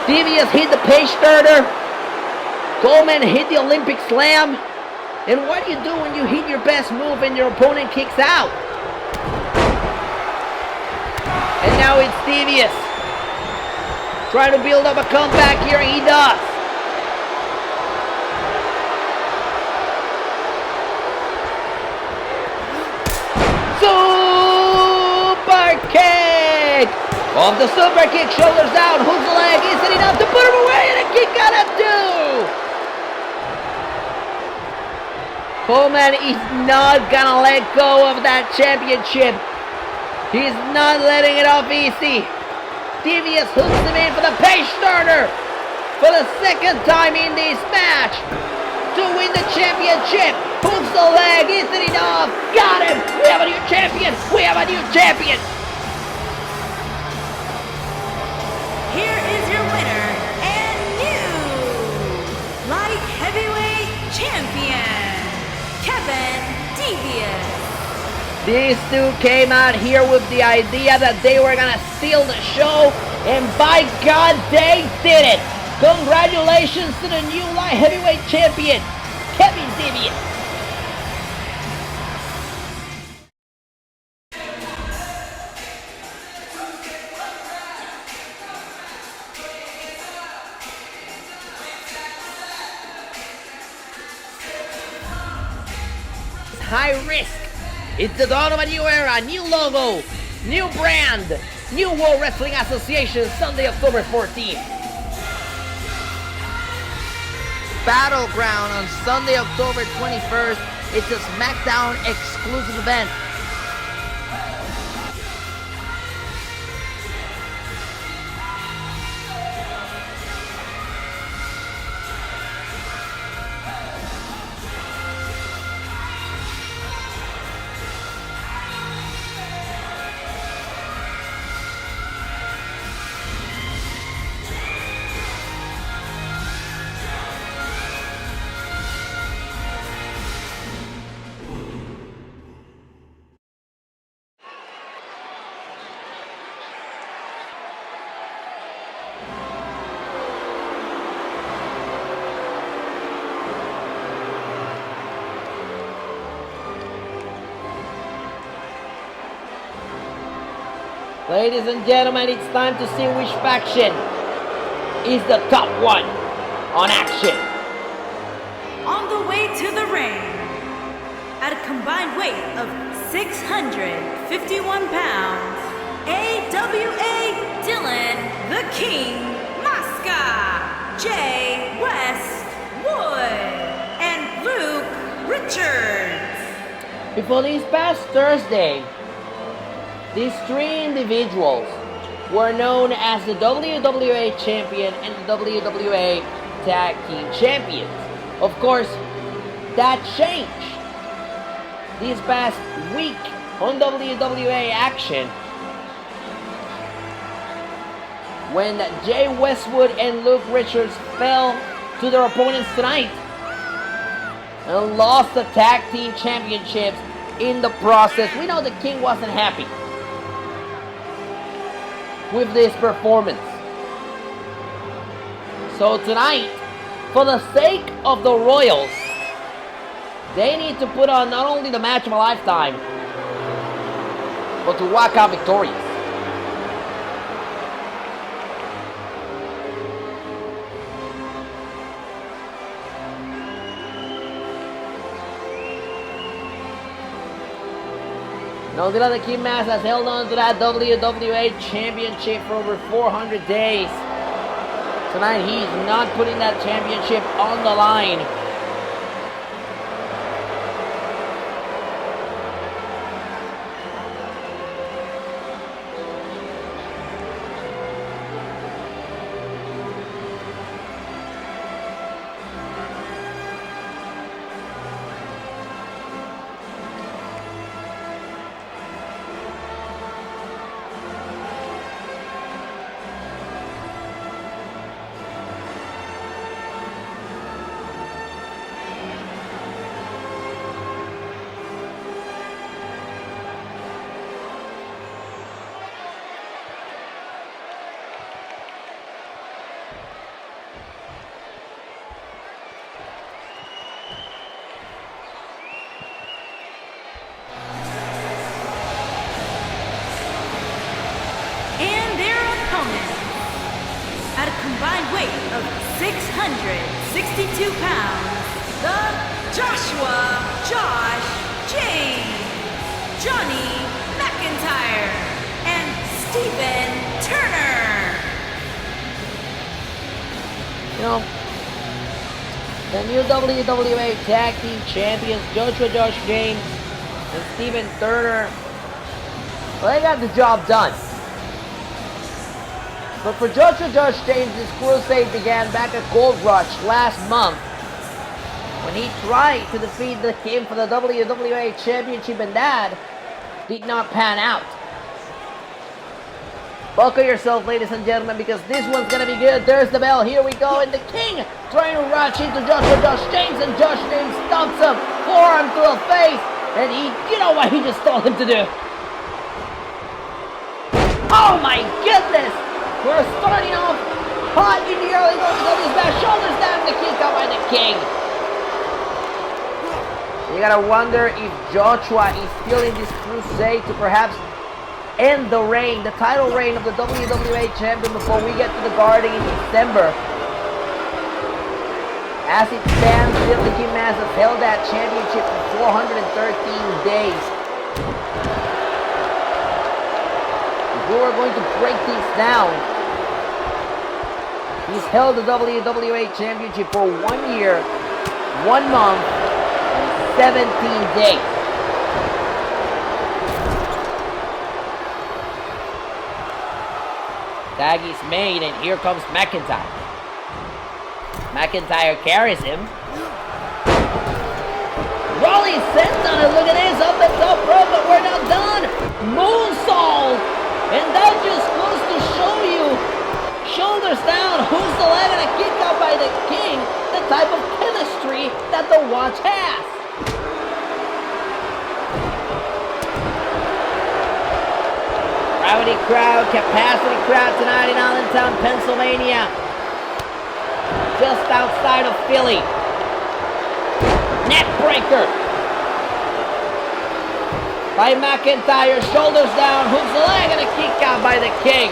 Devious hit the page starter. Coleman hit the Olympic slam. And what do you do when you hit your best move and your opponent kicks out? And now it's Devious trying to build up a comeback here, and he does. Super kick! Off the super kick, shoulders down, hooks the leg, is it enough to put him away, and a kick out of two! Coleman is not gonna let go of that championship. He's not letting it off easy. Devious hooks him in for the page starter for the second time in this match to win the championship. Hooks the leg, isn't enough? Got him! We have a new champion! We have a new champion! Here is your winner and new light heavyweight champion, Kevin Devious. These two came out here with the idea that they were gonna steal the show, and by God, they did it! Congratulations to the new light heavyweight champion, Kevin Devious. High Risk. It's the dawn of a new era, new logo, new brand, new World Wrestling Association, Sunday, October 14th. Battleground on Sunday, October 21st. It's a SmackDown exclusive event. Ladies and gentlemen, it's time to see which faction is the top one on Action. On the way to the ring, at a combined weight of 651 pounds, AWA Dylan the King Masca, Jay Westwood, and Luke Richards. Before this past Thursday, these three individuals were known as the WWA Champion and the WWA Tag Team Champions. Of course, that changed this past week on WWA Action when Jay Westwood and Luke Richards fell to their opponents tonight and lost the Tag Team Championships in the process. We know the King wasn't happy with this performance. So tonight, for the sake of the Royals, they need to put on not only the match of a lifetime, but to walk out victorious. Now, Dylan the King Mas has held on to that WWA Championship for over 400 days. Tonight, he's not putting that championship on the line. 662 pounds, the Josh James, Johnny McIntyre, and Stephen Turner. You know, the new WWA Tag Team Champions, Josh James and Stephen Turner, well, they got the job done. But for Josh James, this crusade began back at Gold Rush last month when he tried to defeat the King for the WWA Championship, and that did not pan out. Buckle yourself, ladies and gentlemen, because this one's gonna be good. There's the bell. Here we go, and the King trying to rush into Josh James, and Josh James stomps him, forearm to the face, and you know what he just told him to do. Oh my goodness! We're starting off hot in the early going of this match. Shoulders down, the kick out by the King. You gotta wonder if Joshua is still in this crusade to perhaps end the reign, the title reign of the WWA Champion before we get to the Garden in December. As it stands, still the King has held that championship for 413 days. If we were going to break these down, he's held the WWA Championship for 1 year, 1 month, and 17 days. Tag is made, and here comes McIntyre. McIntyre carries him. Rolling senton, and look at this, up the top rope, but we're not done. Moonsault, and that just goes to show you, shoulders down, hooks the leg, and a kick out by the King, the type of chemistry that the Watch has. Rowdy crowd, capacity crowd tonight in Allentown, Pennsylvania, just outside of Philly. Neck breaker by McIntyre, shoulders down, hooks the leg, and a kick out by the King.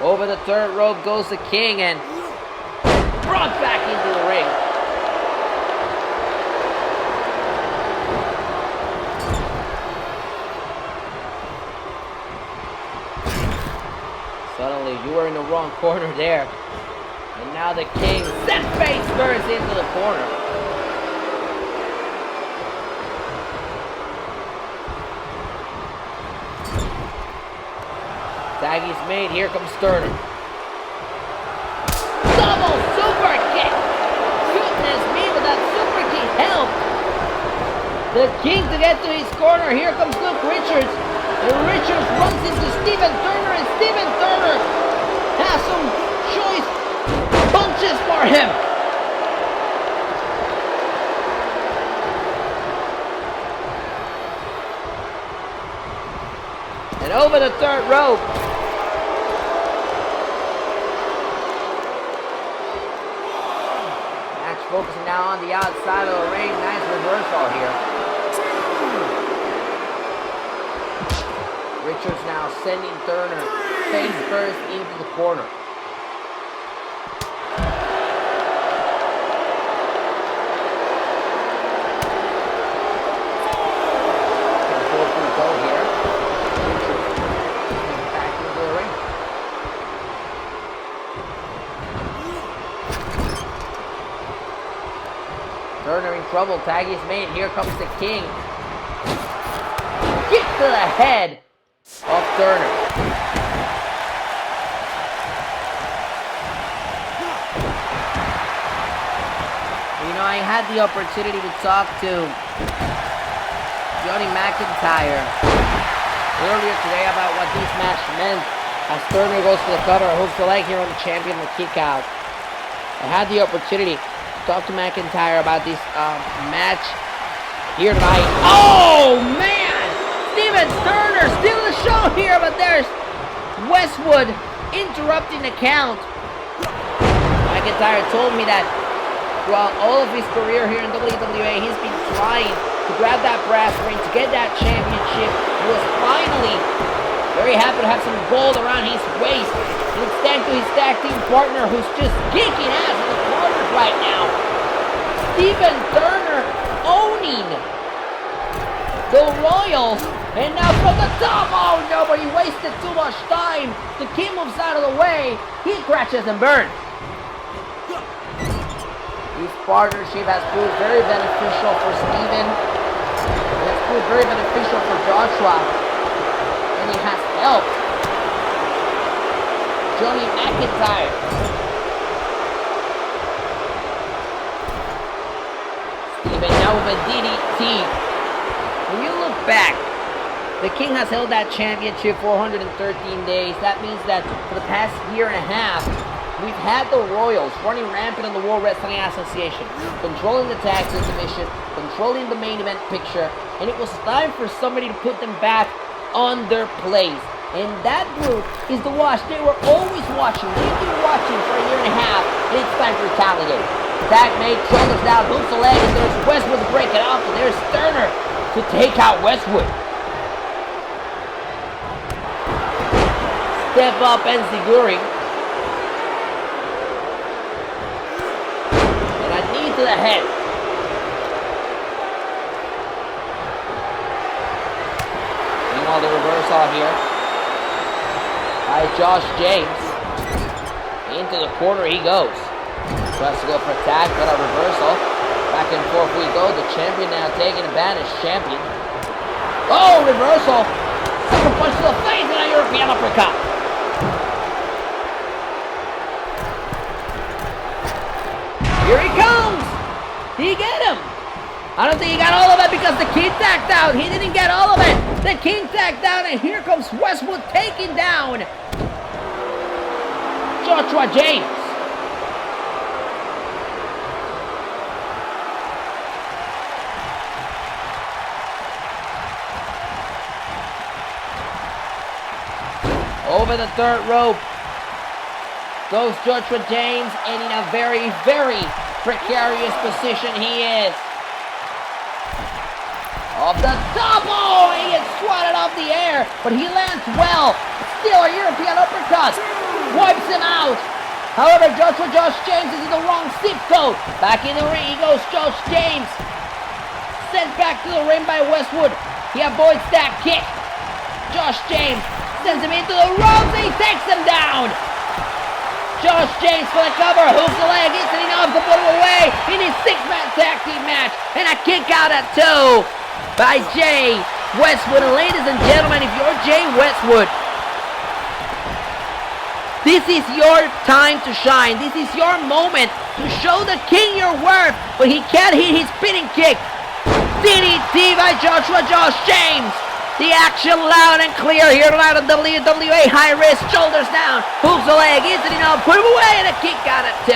Over the third rope goes the King, and brought back into the ring. Suddenly, you were in the wrong corner there. And now the King set face first into the corner. Tag is made. Here comes Turner. Double super kick. Goodness me, but that super kick helped the King to get to his corner. Here comes Luke Richards. And Richards runs into Stephen Turner, and Stephen Turner has some choice punches for him. And over the third rope. Match focusing now on the outside of the ring. Nice reversal here. Richards now sending Turner face first into the corner. Turner in trouble. Tag is made. Here comes the King. Kick to the head of Turner. You know, I had the opportunity to talk to Johnny McIntyre earlier today about what this match meant as Turner goes for the cover, hooks the leg here on the champion, the kick out. I had the opportunity to talk to McIntyre about this match here tonight. Oh, man! Stephen Turner stealing the show here, but there's Westwood interrupting the count. McIntyre told me that throughout all of his career here in WWA, he's been trying to grab that brass ring, to get that championship. He was finally Very happy to have some gold around his waist. And thanks to his tag team partner who's just kicking ass in the corners right now. Steven Turner owning the Royals. And now from the top, oh no, but he wasted too much time. The King moves out of the way. He crashes and burns. This partnership has proved very beneficial for Steven. It has proved very beneficial for Joshua. And it has helped Johnny McIntyre. Steven now with a DDT. When you look back, the King has held that championship for 113 days. That means that for the past year and a half, we've had the Royals running rampant in the World Wrestling Association, controlling the tag team division, controlling the main event picture, and it was time for somebody to put them back on their place. And that group is the Watch. They were always watching. They've been watching for a year and a half, and it's time to retaliate. Tag mate, shoulders down, hooks the leg, and there's Westwood to break it off, and there's Turner to take out Westwood. Step up and Siguri. And a knee to the head. Meanwhile, the reversal here by Josh James. Into the corner he goes. Tries to go for a tag, but a reversal. Back and forth we go. The champion now taking advantage. Champion. Oh, reversal. Second punch to the face and a European uppercut. Here he comes! Did he get him? I don't think he got all of it because the King tagged out. He didn't get all of it. The King tagged out, and here comes Westwood taking down Joshua James. Over the third rope goes Joshua James, and in a very, very precarious position he is. Off the top, oh, he gets swatted off the air, but he lands well. Still a European uppercut, wipes him out. However, Josh James is in the wrong zip code. Back in the ring, he goes Josh James. Sent back to the ring by Westwood. He avoids that kick. Josh James sends him into the ropes, and he takes him down. Josh James for the cover, hooks the leg, gets it enough to put him away in his six-man tag team match. And a kick out at 2 by Jay Westwood. And ladies and gentlemen, if you're Jay Westwood, this is your time to shine. This is your moment to show the King your worth. But he can't hit his spinning kick. DDT by Josh James. The action loud and clear here tonight on WWA High Risk. Shoulders down, hooks the leg, gets it enough, put him away, and a kick out at 2.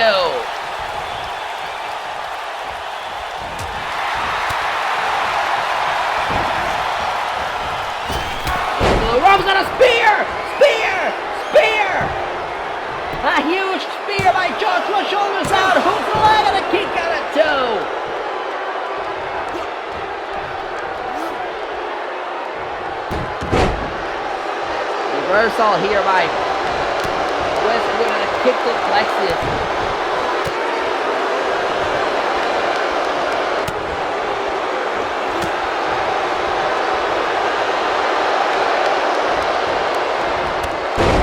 The ropes on a spear! A huge spear by Joshua, shoulders down, hooks the leg, and a kick out at 2. Reversal here by Westwood and a kick to plexus.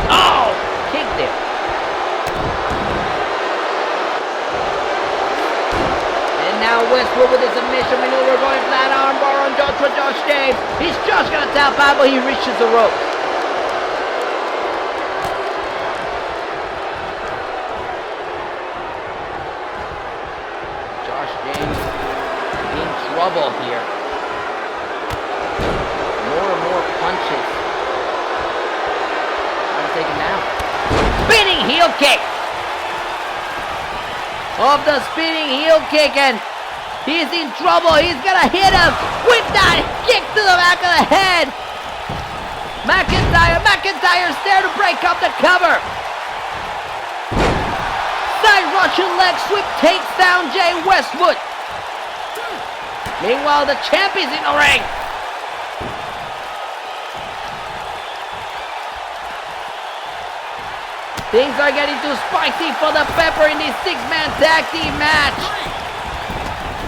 Oh! Kicked it. And now Westwood with his submission maneuver going flat armbar on Josh James. He's just gonna tap out, but he reaches the rope. Trouble here. More and more punches. I'm taking down. Spinning heel kick. Off the spinning heel kick, and he's in trouble. He's gonna hit him with that kick to the back of the head. McIntyre's there to break up the cover. Side Russian leg sweep takes down Jay Westwood. Meanwhile, the champ is in the ring. Things are getting too spicy for the pepper in this six-man tag team match.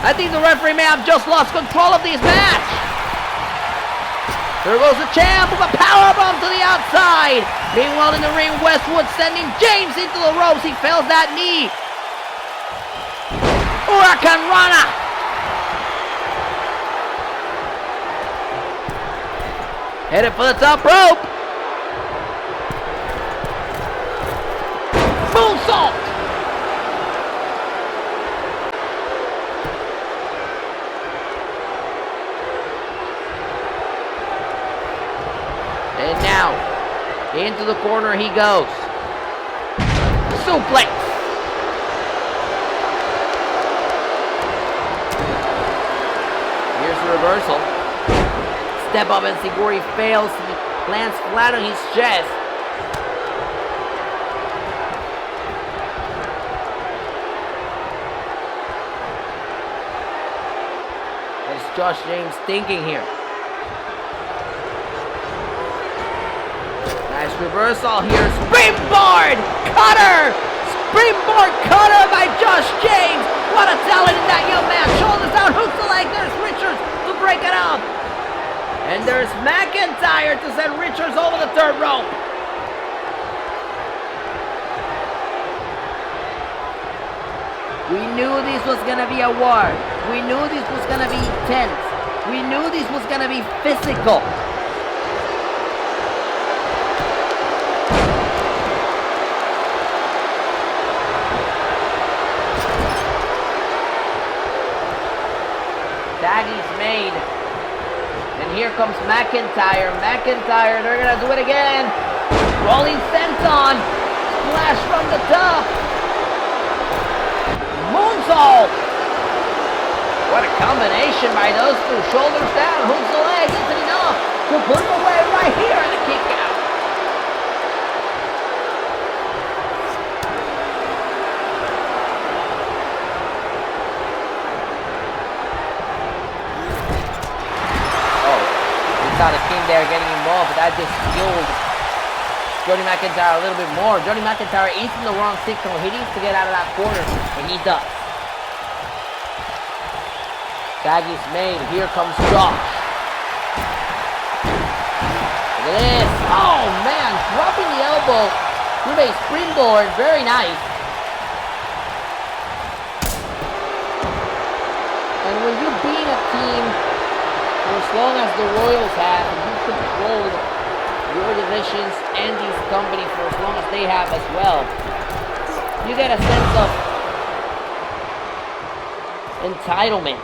I think the referee may have just lost control of this match. There goes the champ with a powerbomb to the outside. Meanwhile in the ring, Westwood sending James into the ropes. He fails that knee. Hurricane Rana. Headed for the top rope. Moonsault. And now, into the corner he goes. Suplex. Here's the reversal. Step up and Siguri fails. He lands flat on his chest. What's Josh James thinking here? Nice reversal here. Springboard cutter! Springboard cutter by Josh James. What a talent in that young man. Shoulders down, hooks the leg. There's Richards to break it up. And there's McIntyre to send Richards over the third rope. We knew this was going to be a war. We knew this was going to be intense. We knew this was going to be physical. Tag is made. And here comes McIntyre. McIntyre, they're going to do it again. Rolling senton. Splash from the top. Moonsault. What a combination by those two. Shoulders down, hooks the leg. Isn't enough to put him away right here in the kick out. Thought the King there getting involved, but that just fueled Johnny McIntyre a little bit more. Johnny McIntyre is in the wrong signal. He needs to get out of that corner, and he does. Tag is made. Here comes Josh. Look at this. Oh, man. Dropping the elbow with a springboard. Very nice. And when you're being a team for as long as the Royals have, and you control your divisions and this company for as long as they have as well, you get a sense of entitlement.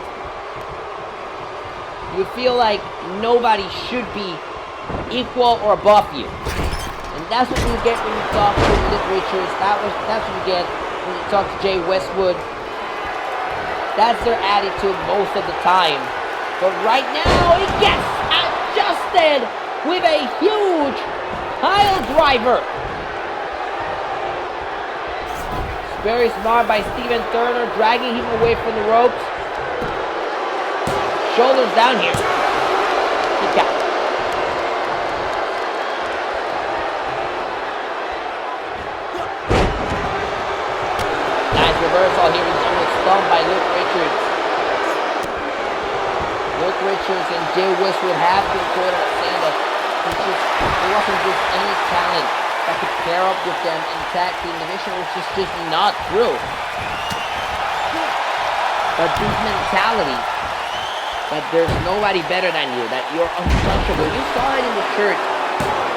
You feel like nobody should be equal or above you. And that's what you get when you talk to Luke Richards. That's what you get when you talk to Jay Westwood. That's their attitude most of the time. But right now, he gets adjusted with a huge pile driver. It's very smart by Steven Turner, dragging him away from the ropes. Shoulders down here. Kick out. Nice reversal here. He's almost stunned by Luke Richards. Luke Richards and Jay Westwood have been quoted as saying that there wasn't just any talent that could pair up with them in tag team division, which is just not true. But this mentality that there's nobody better than you, that you're untouchable. You saw it in the shirt.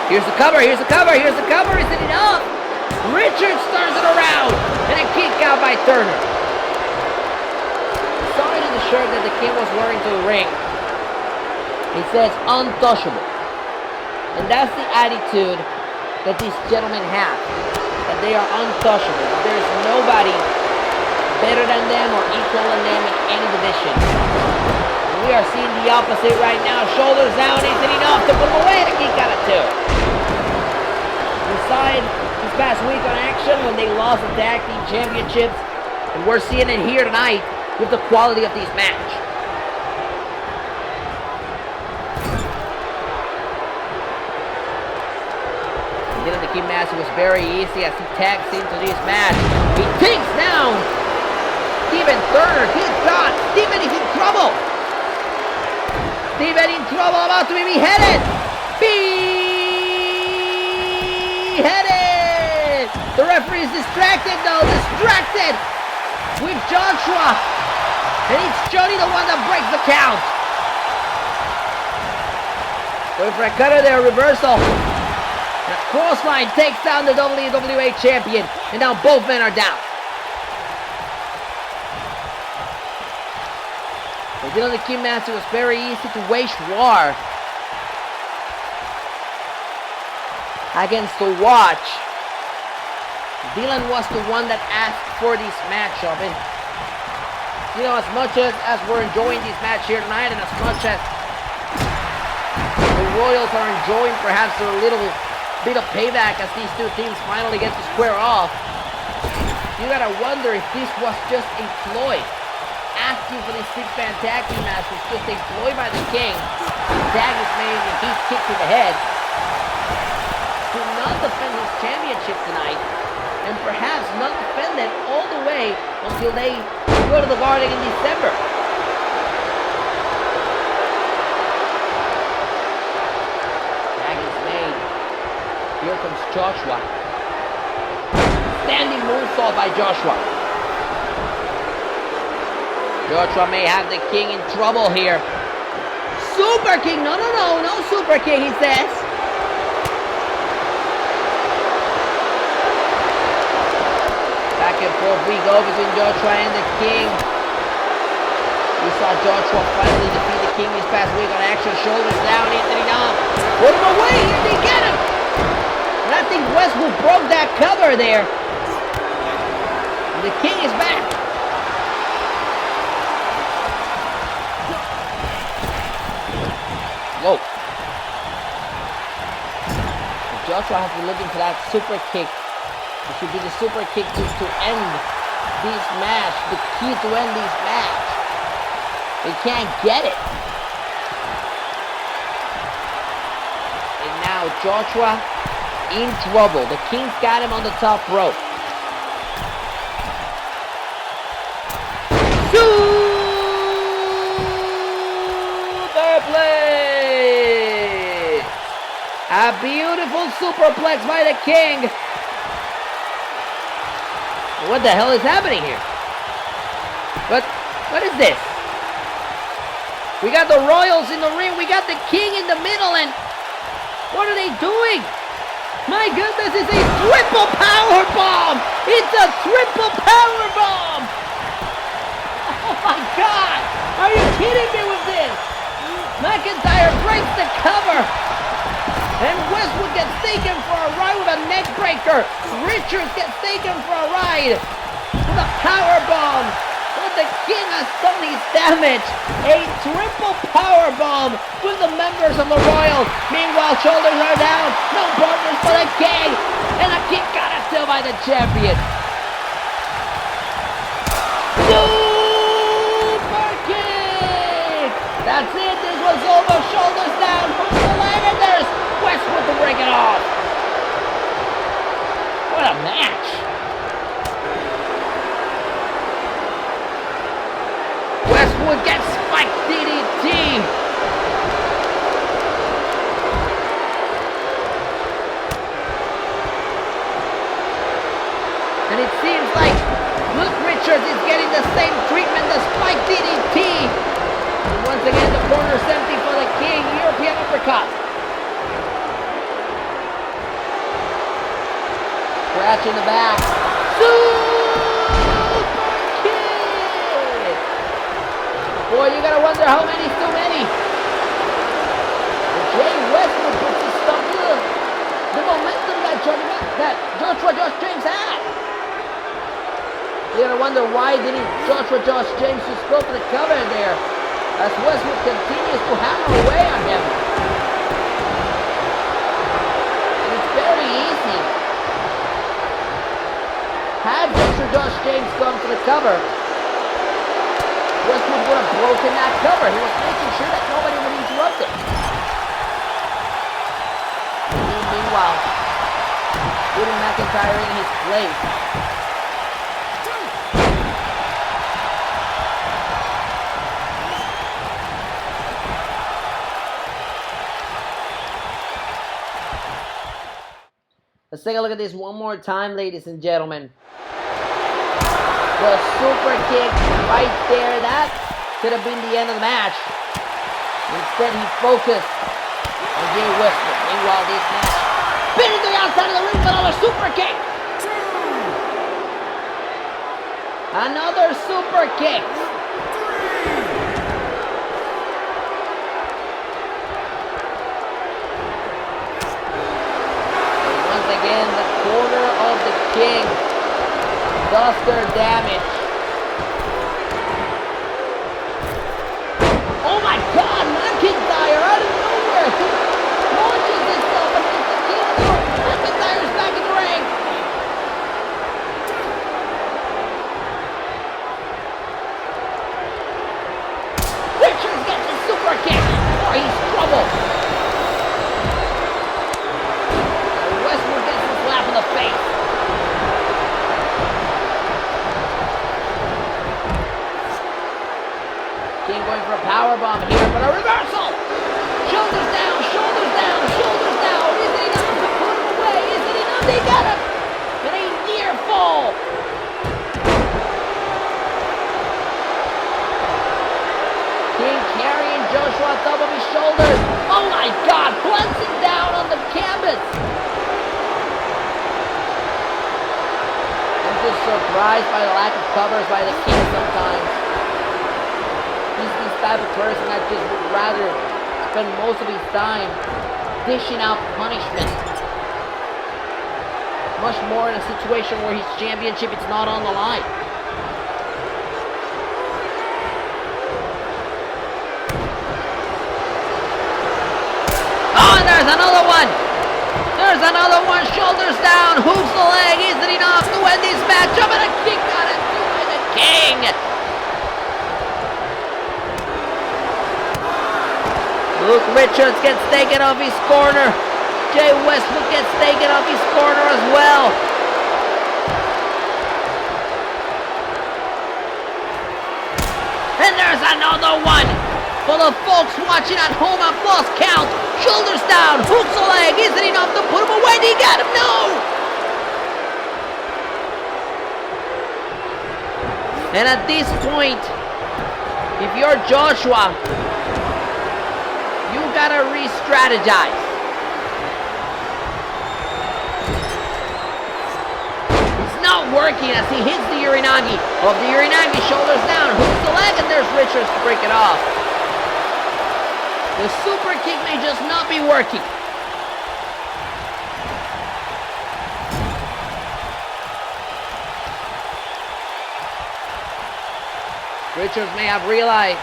Here's the cover, here's the cover, here's the cover. Is it enough? Richards turns it around and a kick out by Turner. Saw it in the shirt that the King was wearing to the ring. It says untouchable. And that's the attitude that these gentlemen have. That they are untouchable. That there's nobody better than them or equal than them in any division. And we are seeing the opposite right now. Shoulders down isn't enough to put them away. The kick out of two. We saw it this past week on Action when they lost the tag team championships. And we're seeing it here tonight with the quality of these match. Getting the the key match was very easy as he tags into this match. He takes down Steven Turner. He's gone. Steven is in trouble. Steven in trouble, about to be beheaded. Beheaded. The referee is distracted though. Distracted with Joshua. And it's Johnny the one that breaks the count. Going for a cutter there, reversal. And a crossline takes down the WWA champion. And now both men are down. But you know, the key match, it was very easy to wage war against the Watch. Dylan was the one that asked for this matchup. And you know, as much as we're enjoying this match here tonight, and as much as the Royals are enjoying perhaps a little bit of payback as these two teams finally get to square off, you gotta wonder if this was just a ploy. Asking for this six-man tag team match was just a ploy by the King. Tag is made and he's kicked to the head to not defend his championship tonight, and perhaps not defend it all the way until they go to the Garden in December. Tag is made. Here comes Joshua. Standing moonsault by Joshua. Joshua may have the King in trouble here. Super King! No Super King, he says. Back and forth we go between Joshua and the King. We saw Joshua finally defeat the King this past week on Action. Shoulders down, Anthony Dom. Put him away, here they get him! And I think Westwood broke that cover there. And the King is back. Whoa. Joshua has been looking for that super kick. It should be the super kick to end this match. The key to end this match. They can't get it. And now Joshua in trouble. The King's got him on the top rope. A beautiful superplex by the King. What the hell is happening here? What is this? We got the Royals in the ring. We got the King in the middle. And what are they doing? My goodness, it's a triple power bomb. It's a triple power bomb. Oh my God. Are you kidding me with this? McIntyre breaks the cover. And Westwood gets taken for a ride with a neck breaker. Richards gets taken for a ride with a power bomb. But the King has done his damage. A triple power bomb with the members of the Royals. Meanwhile, shoulders are down. No partners for the King. And a kick got it still by the champion. Super kick! That's it. This was over. Shoulders down. From the leg, and there's Westwood to break it off. What a match. Westwood gets spiked DDT. And it seems like Luke Richards is getting the same treatment, the spike DDT. And once again, the corner's empty for the King. European uppercut. Scratch in the back. Super kick! Boy, you gotta wonder how many's too many. Jay Westwood puts a stop to the momentum that Joshua Josh James had. You gotta wonder why didn't Joshua Josh James just go for the cover there as Westwood continues to hammer away on him. And it's very easy. Had Joshua Josh James gone for the cover, Westwood would have broken that cover. He was making sure that nobody would interrupt it. Meanwhile, putting McIntyre in his place. Let's take a look at this one more time, ladies and gentlemen. The super kick right there, that could have been the end of the match. Instead, he focused on Jay Westbrook. Meanwhile, this match spinning to the outside of the ring, but another super kick. Another super kick. Again, the corner of the king does their damage. Oh my God, McIntyre out of nowhere launches himself against the king. McIntyre's back in the ring. Richards gets a super kick. Oh, he's trouble. In the face. King going for a powerbomb here, but a reversal! Shoulders down, shoulders down, shoulders down! Is it enough to put him away? Is it enough? They got him! And a near fall! King carrying Joshua on top of his shoulders. Oh my God! Plants him down on the canvas! Just surprised by the lack of covers by the king sometimes. He's this type of person that just would rather spend most of his time dishing out punishment. Much more in a situation where his championship is not on the line. Oh, and there's another one! There's another one, shoulders down, hooks the leg, is it enough to win this match? I'm gonna kick on it by the king! Luke Richards gets taken off his corner. Jay Westbrook gets taken off his corner as well. And there's another one! For the folks watching at home, applause count. Shoulders down, hooks a leg. Is it enough to put him away? He got him. No! And at this point, if you're Joshua, you gotta re-strategize. It's not working as he hits the Uranagi. Of the Uranagi, shoulders down, hooks the leg, and there's Richards to break it off. The super kick may just not be working. Richards may have realized,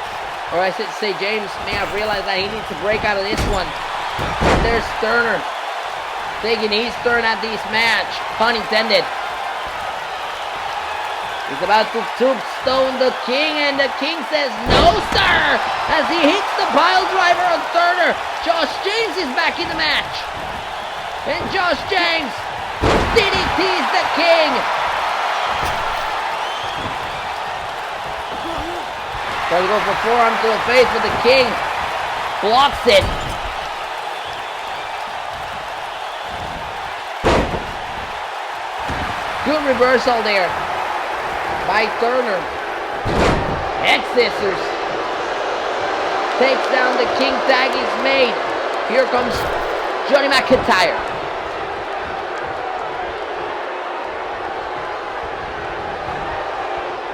or I should say James may have realized that he needs to break out of this one. And there's Turner taking his turn at this match, pun intended. He's about to tombstone the king, and the king says, "No, sir!" as he hits the pile driver on Turner. Josh James is back in the match. And Josh James DDTs the king. Tries to go for forearm to the face, but the king blocks it. Good reversal there by Turner. X-Scissors. Takes down the king, tag is made. Here comes Johnny McIntyre.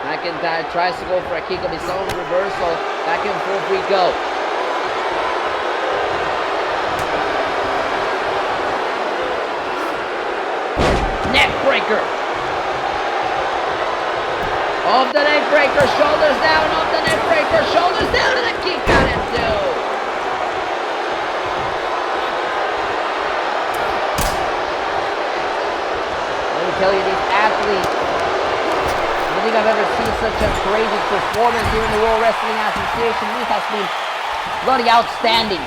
McIntyre tries to go for a kick of his own, reversal. Back and forth we go. Neck breaker. Off the neck breaker, shoulders down, off the neck breaker, shoulders down, and a kick out at two. Let me tell you, these athletes, I don't think I've ever seen such a crazy performance here in the World Wrestling Association. This has been bloody outstanding.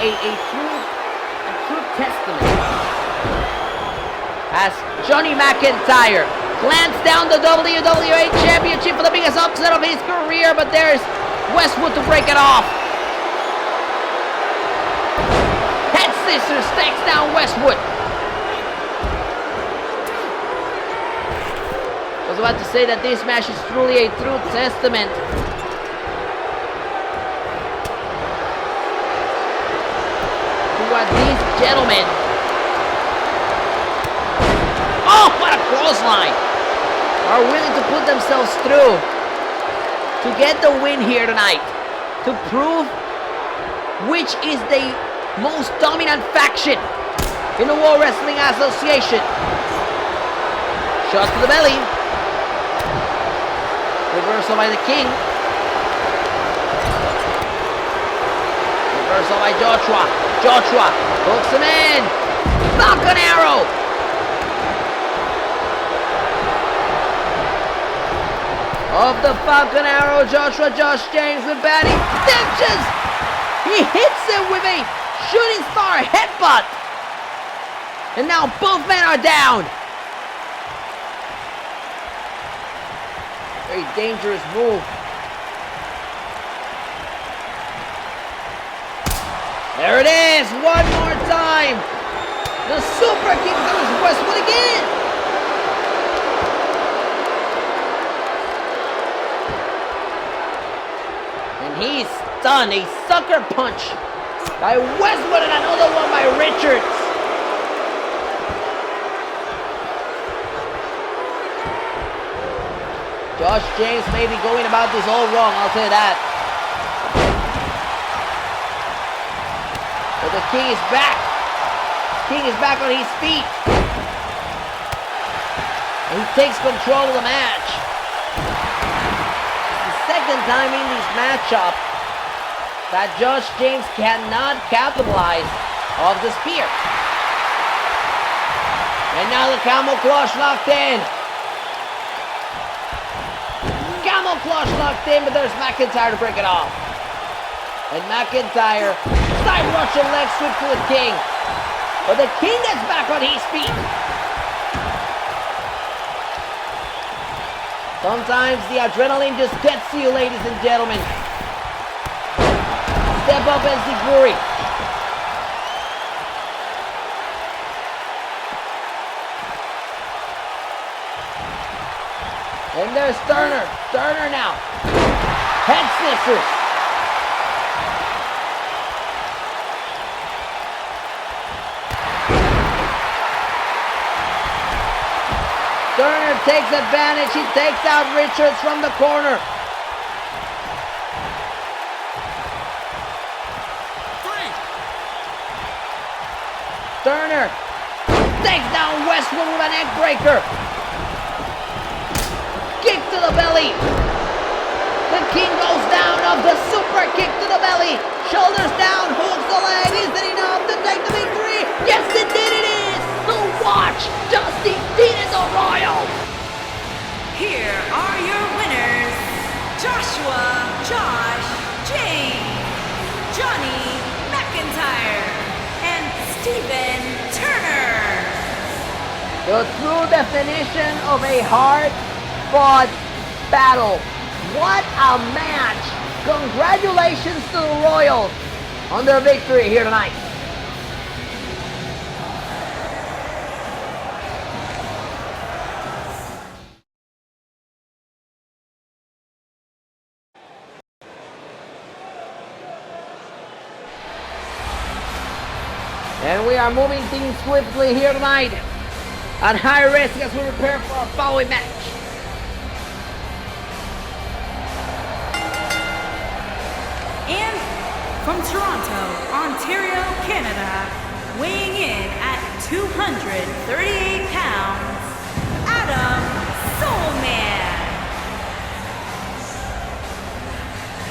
true testament as Johnny McIntyre glance down the WWA Championship for the biggest upset of his career, but there's Westwood to break it off. Head scissors takes down Westwood. I was about to say that this match is truly a true testament to what these gentlemen, what a clothesline, are willing to put themselves through to get the win here tonight, to prove which is the most dominant faction in the World Wrestling Association. Shot to the belly. Reversal by the King. Reversal by Joshua. Joshua hooks him in. Falcon Arrow. Of the Falcon Arrow, Josh James with bad intentions. He hits him with a shooting star headbutt. And now both men are down. Very dangerous move. There it is, one more time. The super kick comes Westwood again. And he's stunned, a sucker punch by Westwood and another one by Richards. Josh James may be going about this all wrong, I'll tell you that. But the King is back. King is back on his feet. And he takes control of the match. It's the second time in this matchup that Josh James cannot capitalize off the spear. And now the camel clutch locked in. Camel clutch locked in, but there's McIntyre to break it off. And McIntyre side Russian leg sweep to the King. But the King gets back on his feet. Sometimes the adrenaline just gets to you, ladies and gentlemen. Step up and see glory. And there's Turner. Turner now. Head scissors. Turner takes advantage. He takes out Richards from the corner. Turner takes down Westwood with a neck breaker. Kick to the belly. The King goes down off the super kick to the belly. Shoulders down, hooks the leg. Is it enough to take the victory? Yes, indeed it is. So watch Justice defeated the Royals. Here are your winners, Joshua Josh James, Johnny McIntyre, and Stephen Turner. The true definition of a hard-fought battle. What a match! Congratulations to the Royals on their victory here tonight. And we are moving things swiftly here tonight at High Risk as we prepare for our following match. And from Toronto, Ontario, Canada, weighing in at 238 pounds, Adam Soulman.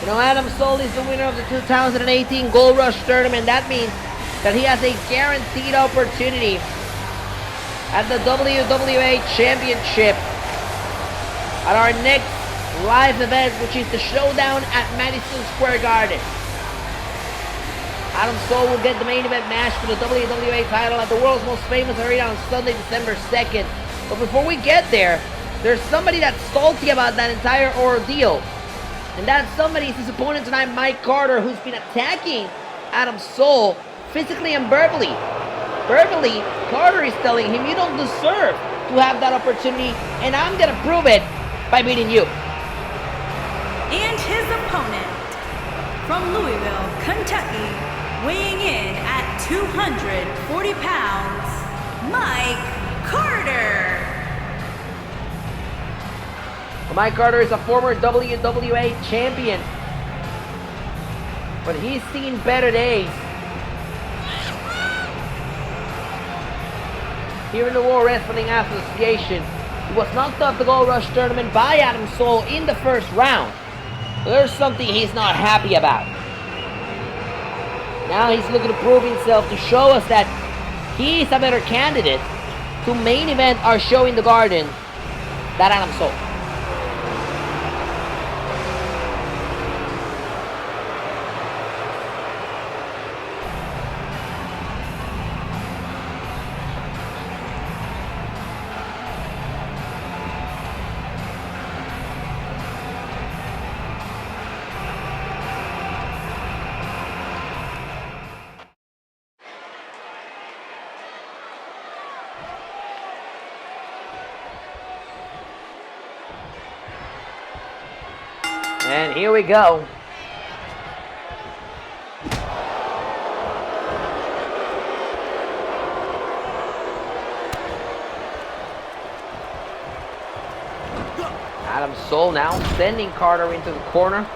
You know, Adam Soul is the winner of the 2018 Gold Rush Tournament. That means that he has a guaranteed opportunity at the WWA Championship at our next live event, which is the Showdown at Madison Square Garden. Adam Cole will get the main event match for the WWA title at the world's most famous arena on Sunday, December 2nd. But before we get there, there's somebody that's salty about that entire ordeal. And that somebody is his opponent tonight, Mike Carter, who's been attacking Adam Cole physically and verbally. Verbally, Carter is telling him, you don't deserve to have that opportunity, and I'm going to prove it by beating you. And his opponent, from Louisville, Kentucky, weighing in at 240 pounds, Mike Carter. Well, Mike Carter is a former WWA champion, but he's seen better days. Here in the World Wrestling Association, he was knocked off the Gold Rush tournament by Adam Cole in the first round. There's something he's not happy about. Now he's looking to prove himself to show us that he's a better candidate to main event our show in the Garden than Adam Cole. And here we go. Adam Cole now sending Carter into the corner.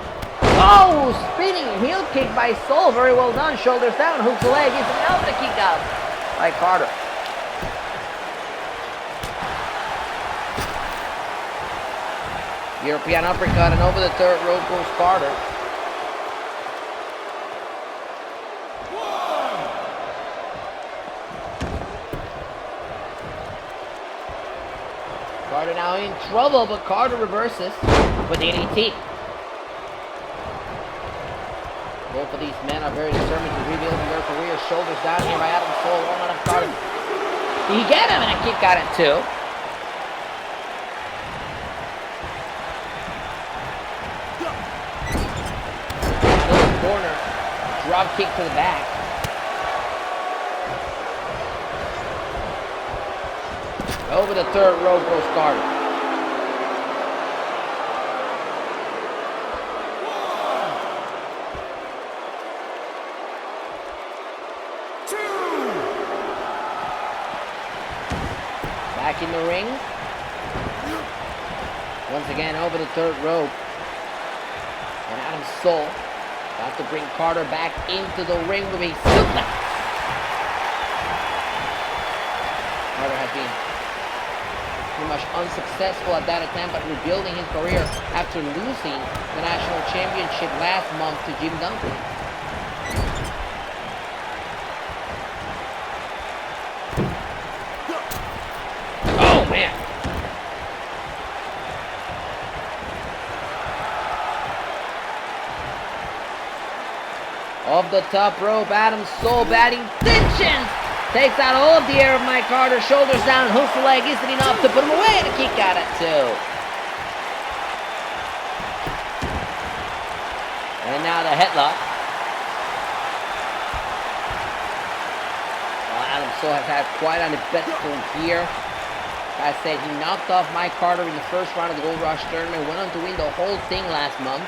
Oh, spinning heel kick by Cole. Very well done. Shoulders down, hooks the leg. It's another kick out by Carter. European uppercut, and over the third rope goes Carter. Carter now in trouble, but Carter reverses with the DDT. Both of these men are very determined to rebuild their career. Shoulders down here by Adam Cole. One on Carter. Did he get him? And a kick out at two. Corner, drop kick to the back. Over the third rope goes Carter. Back in the ring. Once again over the third rope. And Adam Cole about to bring Carter back into the ring with a suplex. Carter had been pretty much unsuccessful at that attempt at rebuilding his career after losing the national championship last month to Jim Duncan. Oh man! Off the top rope, Adam Cole batting tensions. Takes out all of the air of Mike Carter. Shoulders down, hooks the leg. Isn't enough to put him away, and a kick out at two. And now the headlock. Well, Adam Cole has had quite an eventful year. Like I said, he knocked off Mike Carter in the first round of the Gold Rush tournament. Went on to win the whole thing last month.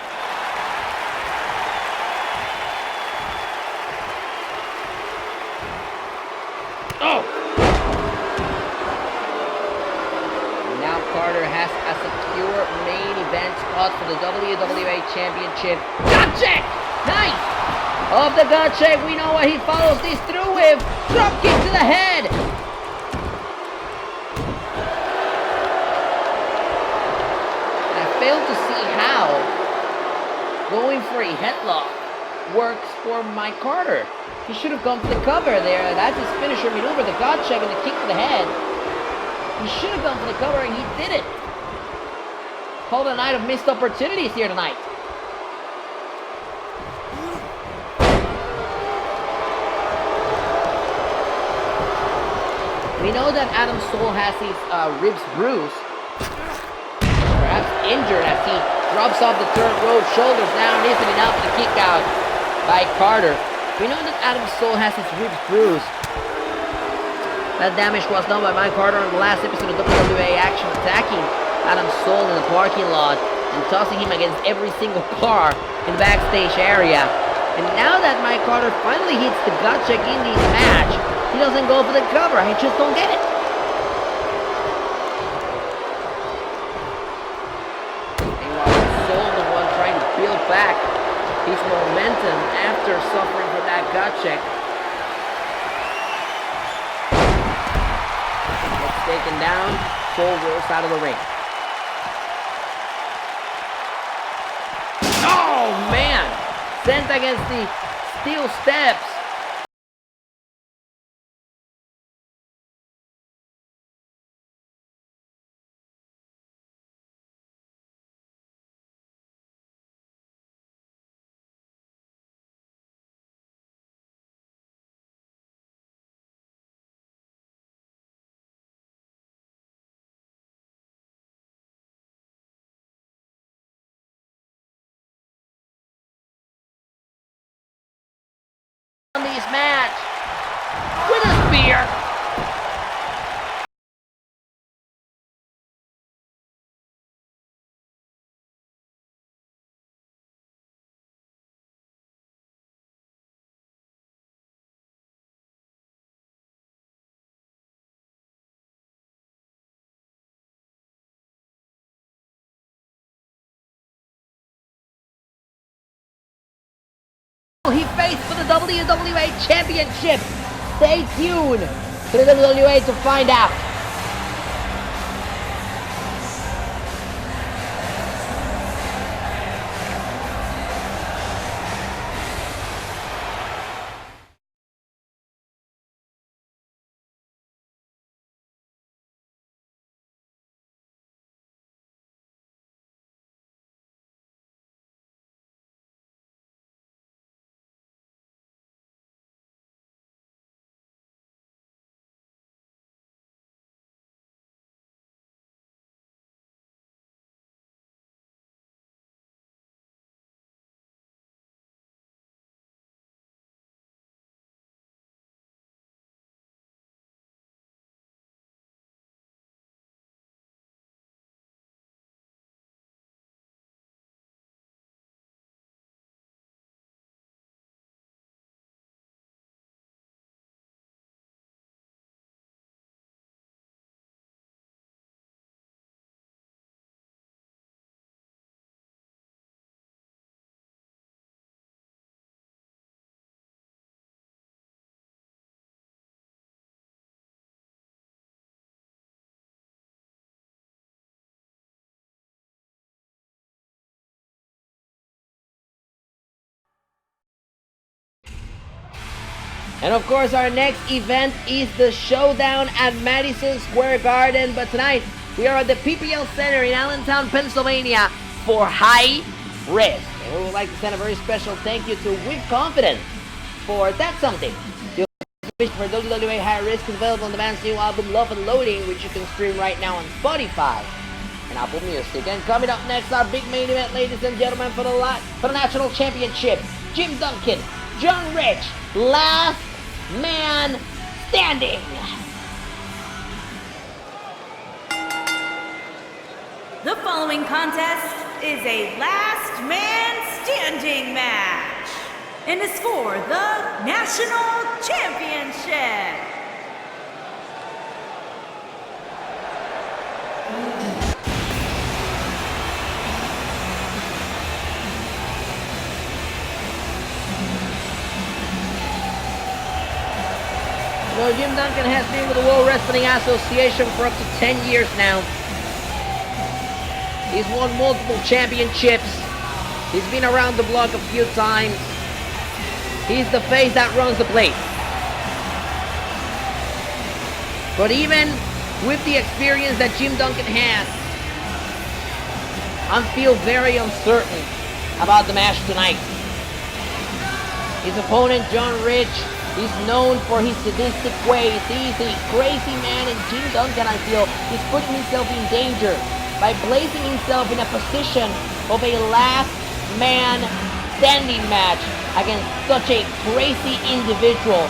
Oh! Now Carter has a secure main event spot for the WWA Championship. Gut check! Nice! Off the gut check, we know what he follows this through with. Drop kick to the head! I fail to see how going for a headlock works for Mike Carter. He should have gone for the cover there. That's his finisher maneuver, the gut check and the kick to the head. He should have gone for the cover, and he did it. Called a night of missed opportunities here tonight. We know that Adam Cole has his ribs bruised, perhaps injured, as he drops off the third rope, shoulders down, isn't enough for the kick out by Carter. We know that Adam Cole has his ribs bruised. That damage was done by Mike Carter on the last episode of WWA Action, attacking Adam Cole in the parking lot and tossing him against every single car in the backstage area. And now that Mike Carter finally hits the gut check in this match, he doesn't go for the cover. I just don't get it. Meanwhile, Cole, the one trying to build back his momentum after suffering from that gut check. Gets taken down. Cole rolls out of the ring. Oh man! Sent against the steel steps. This match with a spear. He faced for the WWA Championship. Stay tuned to the WWA to find out. And of course, our next event is the Showdown at Madison Square Garden. But tonight, we are at the PPL Center in Allentown, Pennsylvania for High Risk. And we would like to send a very special thank you to With Confidence for That's Something. The official for WWA High Risk is available on the band's new album, Love and Loading, which you can stream right now on Spotify and Apple Music. And coming up next, our big main event, ladies and gentlemen, for the National Championship, Jim Duncan, John Rich, last man standing. The following contest is a last man standing match and is for the National Championship. Well, Jim Duncan has been with the World Wrestling Association for up to 10 years now. He's won multiple championships. He's been around the block a few times. He's the face that runs the place. But even with the experience that Jim Duncan has, I feel very uncertain about the match tonight. His opponent, John Rich, He's known for his sadistic ways. He's a crazy man, and Jim Duncan, I feel, is putting himself in danger by placing himself in a position of a last man standing match against such a crazy individual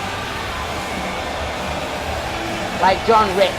like John Rich.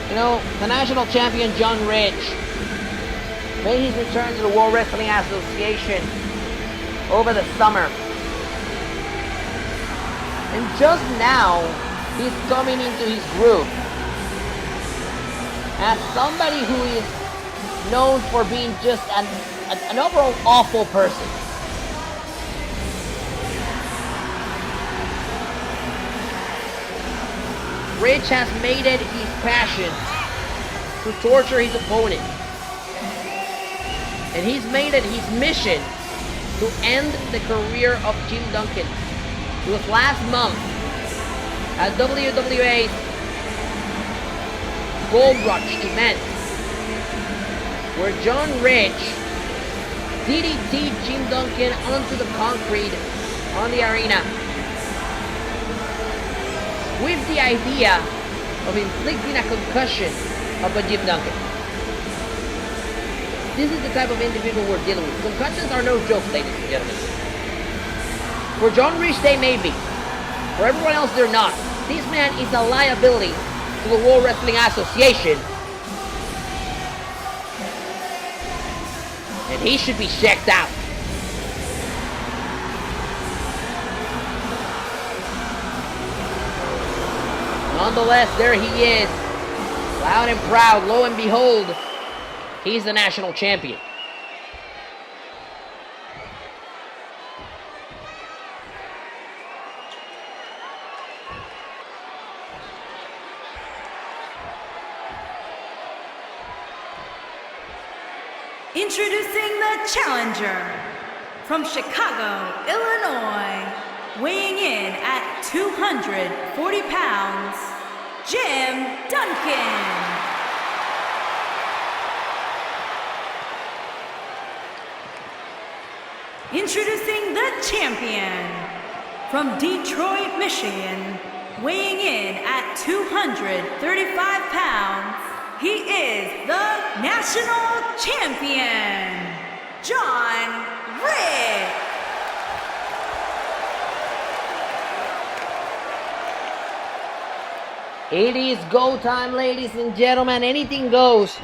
You know, the national champion John Rich made his return to the World Wrestling Association over the summer. And just now, he's coming into his groove as somebody who is known for being just an overall awful person. Rich has made it his passion to torture his opponent. And he's made it his mission to end the career of Jim Duncan. It was last month at WWA's Gold Rush event where John Rich DDT'd Jim Duncan onto the concrete on the arena with the idea of inflicting a concussion upon Jim Duncan. This is the type of individual we're dealing with. Concussions are no joke, ladies and gentlemen. For John Rich, they may be. For everyone else, they're not. This man is a liability to the World Wrestling Association. And he should be checked out. Nonetheless, there he is. Loud and proud, lo and behold, he's the national champion. Introducing the challenger from Chicago, Illinois, weighing in at 240 pounds, Jim Duncan. Introducing the champion from Detroit, Michigan, weighing in at 235 pounds, he is the national champion, John Rick. It is go time, ladies and gentlemen. Anything goes.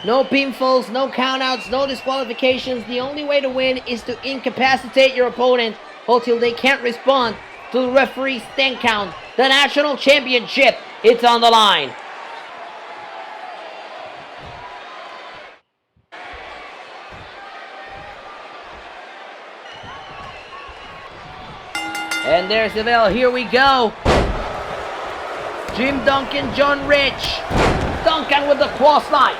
No pinfalls, no countouts, no disqualifications. The only way to win is to incapacitate your opponent until they can't respond to the referee's 10 count. The national championship, it's on the line. And there's the bell. Here we go. Jim Duncan, John Rich. Duncan with the clothesline.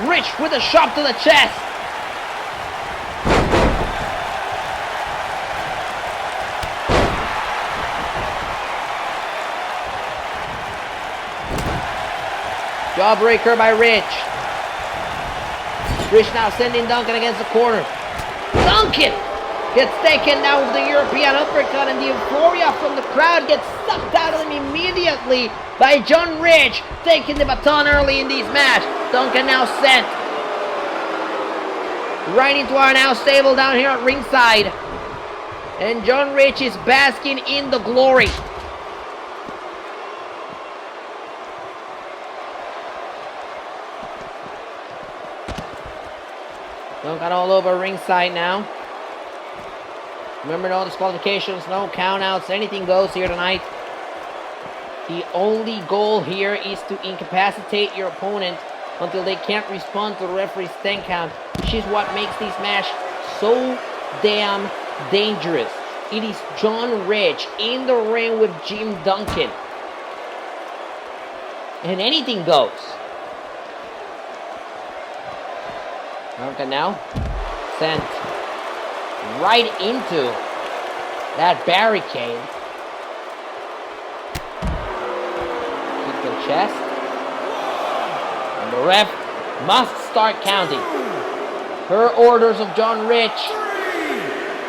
Rich with a shot to the chest. Jawbreaker by Rich. Rich now sending Duncan against the corner. Duncan gets taken down with the European uppercut, and the euphoria from the crowd gets sucked out of him immediately by John Rich, taking the baton early in this match. Duncan now sent right into our now stable down here at ringside, and John Rich is basking in the glory. Duncan all over ringside now. Remember, no disqualifications, no countouts, anything goes here tonight. The only goal here is to incapacitate your opponent until they can't respond to the referee's 10 count, which is what makes this match so damn dangerous. It is John Rich in the ring with Jim Duncan. and anything goes. Duncan now sent right into that barricade. Kick to the chest. And the ref must start counting. Per orders of John Rich.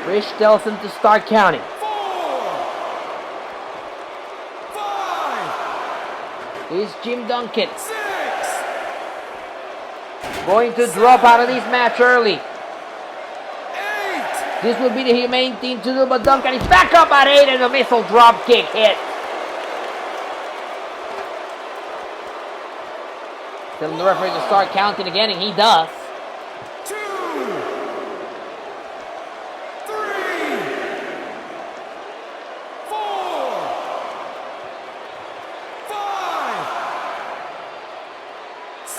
Rich tells him to start counting. 4, 5, Is Jim Duncan 6, going to drop out of this match early? 8, This would be the humane thing to do, but Duncan is back up at 8 and the missile drop kick hit. Telling the referee to start counting again, and he does. 2, 3, 4, 5, 6,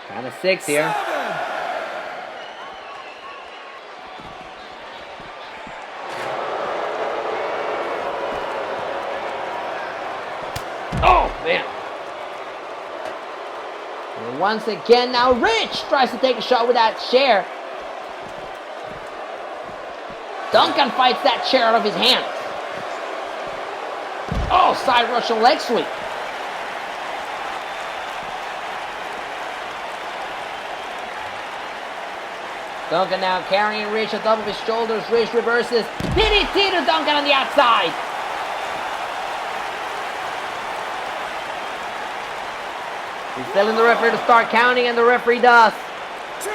Kind of 6 here. 7. Oh, man. And once again, now Rich tries to take a shot with that chair. Duncan fights that chair out of his hands. Oh, side Russian leg sweep. Duncan now carrying Rich on top of his shoulders. Rich reverses. DDT to Duncan on the outside. He's telling the referee to start counting, and the referee does. 2,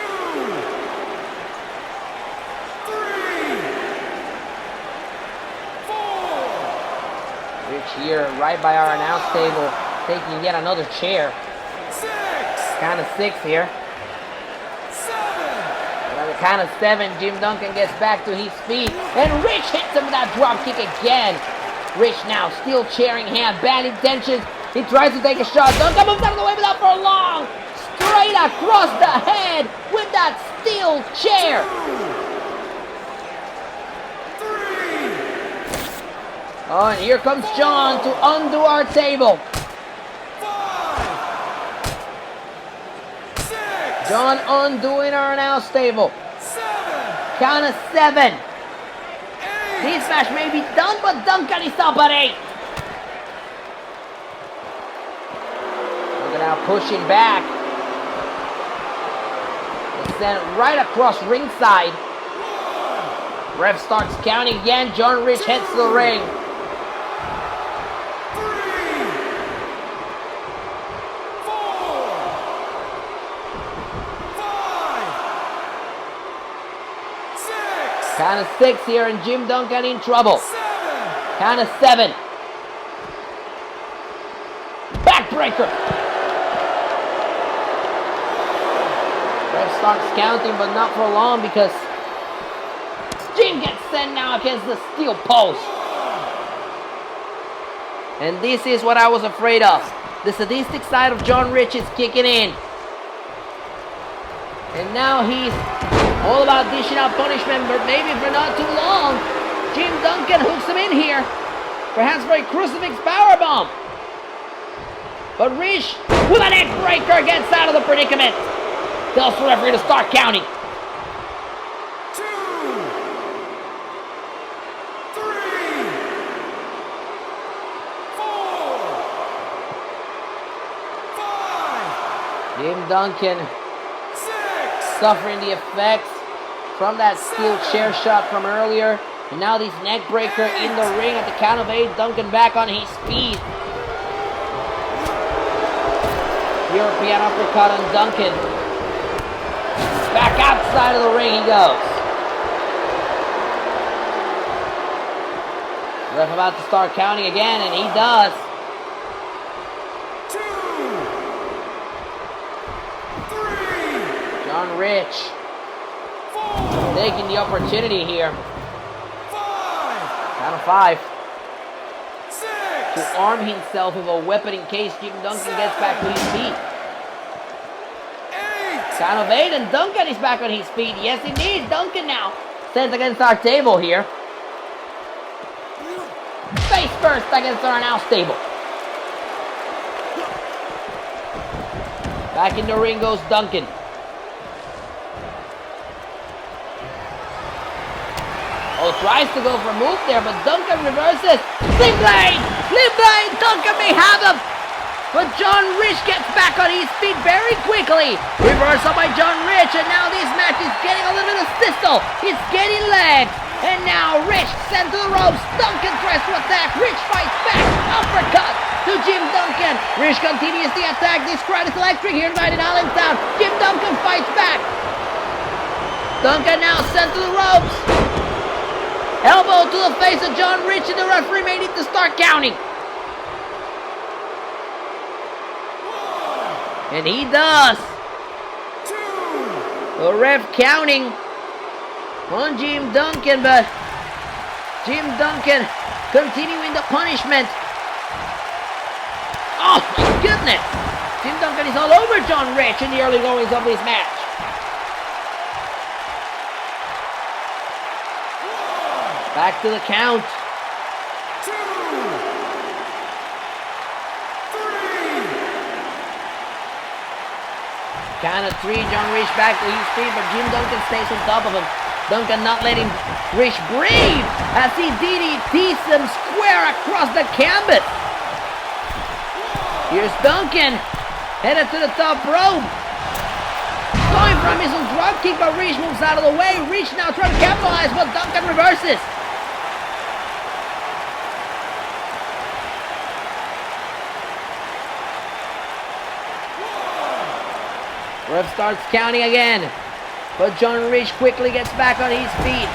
3, 4, Rich here, right by our announce table, taking yet another chair. 6, Count of 6 here. 7. And on the count of 7, Jim Duncan gets back to his feet, and Rich hits him with that drop kick again. Rich now still chairing hand, bad intentions. He tries to take a shot. Duncan moves out of the way without for long. Straight across the head with that steel chair. 3, Oh, and here comes John to undo our table. 5, 6, John undoing our announce table. 7, Count of 7. 8. This match may be done, but Duncan is up at 8. Duncan now pushing back. It's sent right across ringside. Ref starts counting again. John Rich heads to the ring. 3, 4, 5, 6, Count of 6 here, and Jim Duncan in trouble. 7. Count of 7. Backbreaker. Ref starts counting, but not for long, because Jim gets sent now against the steel post. And this is what I was afraid of. The sadistic side of John Rich is kicking in. And now he's all about dishing out punishment, but maybe for not too long. Jim Duncan hooks him in here. Perhaps for a crucifix powerbomb. But Rich, with a neck breaker, gets out of the predicament. Tells the referee to start counting. 2, 3, 4, 5, Jim Duncan 6, suffering the effects from that steel chair shot from earlier. And now this neck breaker in the ring at the count of 8. Duncan back on his feet. European uppercut on Duncan. Back outside of the ring he goes. Ref about to start counting again, and he does. 2, 3, John Rich 4, taking the opportunity here. 5, Count of 5. 6, To arm himself with a weapon in case Jim Duncan gets back to his feet. 8, Count of 8, and Duncan is back on his feet. Yes, indeed. Duncan now stands against our table here. Face first against our announce table. Back in the ring goes Duncan. Oh, tries to go for a move there, but Duncan reverses. Sling blade! Sling blade! Duncan may have him! But John Rich gets back on his feet very quickly. Reversal by John Rich, and now this match is getting a little bit of sizzle. It's getting legs. And now Rich sent to the ropes. Duncan tries to attack. Rich fights back. Uppercut to Jim Duncan. Rich continues the attack. This crowd is electric here tonight in Allentown. Jim Duncan fights back. Duncan now sent to the ropes. Elbow to the face of John Rich, and the referee may need to start counting. And he does. The ref counting on Jim Duncan, but Jim Duncan continuing the punishment. Oh my goodness! Jim Duncan is all over John Rich in the early goings of this match. Back to the count. 2, 3. Count of 3, John Rich back to his feet, but Jim Duncan stays on top of him. Duncan not letting Rich breathe as he DDTs him square across the canvas. Here's Duncan, headed to the top rope. Going from his own drop kick, but Rich moves out of the way. Rich now trying to capitalize, but Duncan reverses. Ref starts counting again, but John Rich quickly gets back on his feet.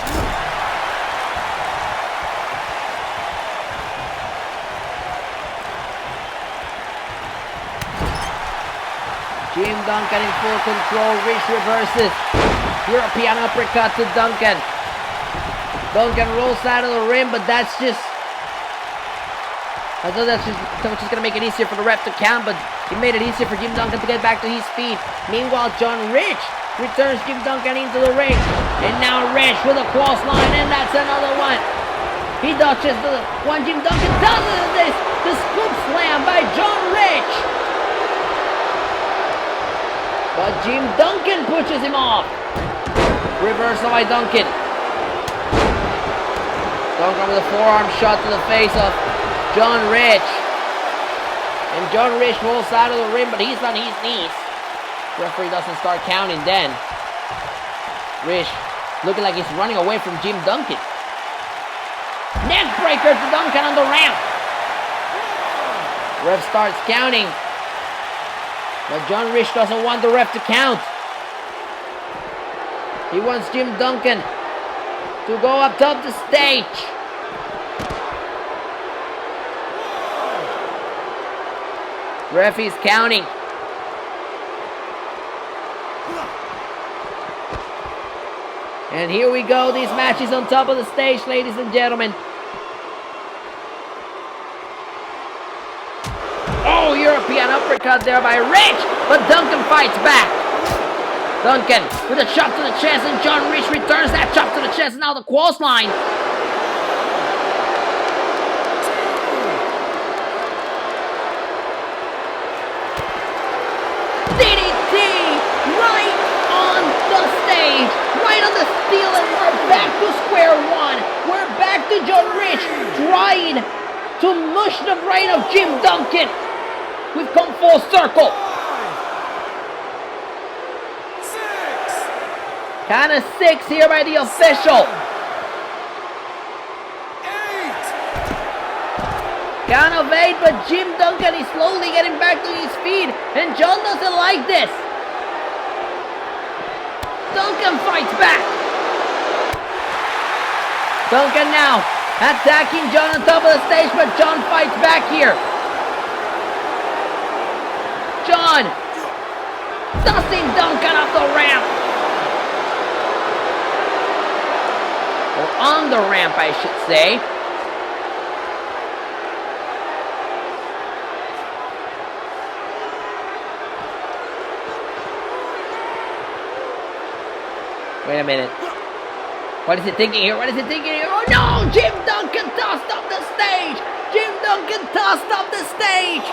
Jim Duncan in full control. Rich reverses. European uppercut to Duncan. Duncan rolls out of the ring, but that's just... I thought that's just going to make it easier for the ref to count, but it made it easier for Jim Duncan to get back to his feet. Meanwhile, John Rich returns Jim Duncan into the ring. And now Rich with a clothesline, and that's another one. He dodges the one. Jim Duncan does this. The scoop slam by John Rich. But Jim Duncan pushes him off. Reversal by Duncan. Duncan with a forearm shot to the face of John Rich. And John Rich rolls out of the ring, but he's on his knees. Referee doesn't start counting then. Rich looking like he's running away from Jim Duncan. Neck breaker to Duncan on the ramp. Ref starts counting. But John Rich doesn't want the ref to count. He wants Jim Duncan to go up top the stage. Ref is counting. And here we go. This match is on top of the stage, ladies and gentlemen. Oh, European uppercut there by Rich, but Duncan fights back. Duncan with a chop to the chest, and John Rich returns that chop to the chest. Now the clothesline. DDT right on the stage, right on the steel, and we're back to square one. We're back to John Rich trying to mush the brain of Jim Duncan. We've come full circle. 6. Count of 6 here by the official. 8. Count of 8, but Jim Duncan is slowly getting back to his feet, and John doesn't like this. Duncan fights back. Duncan now attacking John on top of the stage, but John fights back here. John tossing Duncan off the ramp. Or on the ramp, I should say. Wait a minute. What is he thinking here? What is he thinking here? Oh no! Jim Duncan tossed off the stage! Jim Duncan tossed off the stage!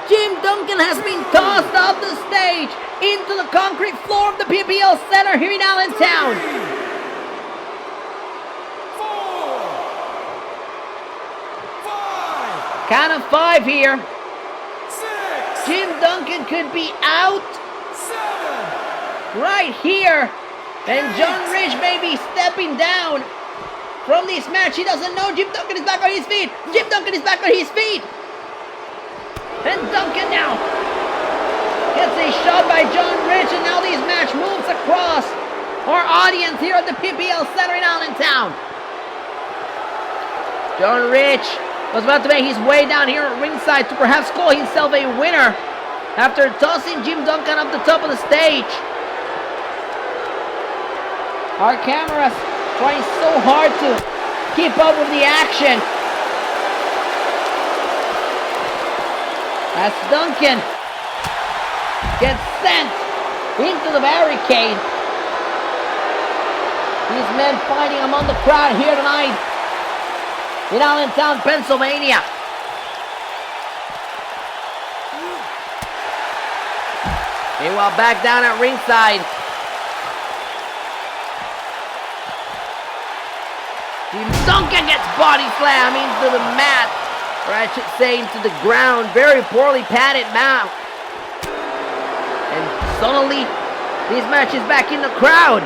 Jim Duncan has been tossed off the stage into the concrete floor of the PPL Center here in Allentown. 4, 5, Count of 5 here. 6, Jim Duncan could be out 7, right here. And John Rich may be stepping down from this match. He doesn't know Jim Duncan is back on his feet. Jim Duncan is back on his feet. And Duncan now gets a shot by John Rich, and now this match moves across our audience here at the PPL Center in Allentown. John Rich was about to make his way down here at ringside to perhaps call himself a winner after tossing Jim Duncan up the top of the stage. Our cameras trying so hard to keep up with the action. As Duncan gets sent into the barricade. These men fighting among the crowd here tonight in Allentown, Pennsylvania. Meanwhile, back down at ringside, Jim Duncan gets body slammed into the mat, or I should say into the ground. Very poorly padded mount. And suddenly, this match is back in the crowd.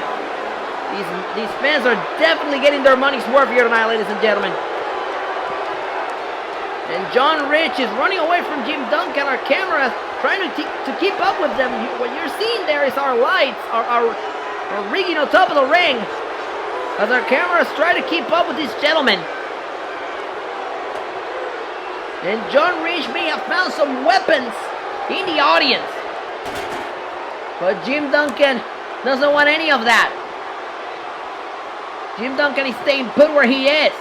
These fans are definitely getting their money's worth here tonight, ladies and gentlemen. And John Rich is running away from Jim Duncan. Our camera trying to keep up with them. What you're seeing there is our lights, our rigging on top of the ring, as our cameras try to keep up with these gentlemen. And John Rich may have found some weapons in the audience, but Jim Duncan doesn't want any of that. Jim Duncan is staying put where he is.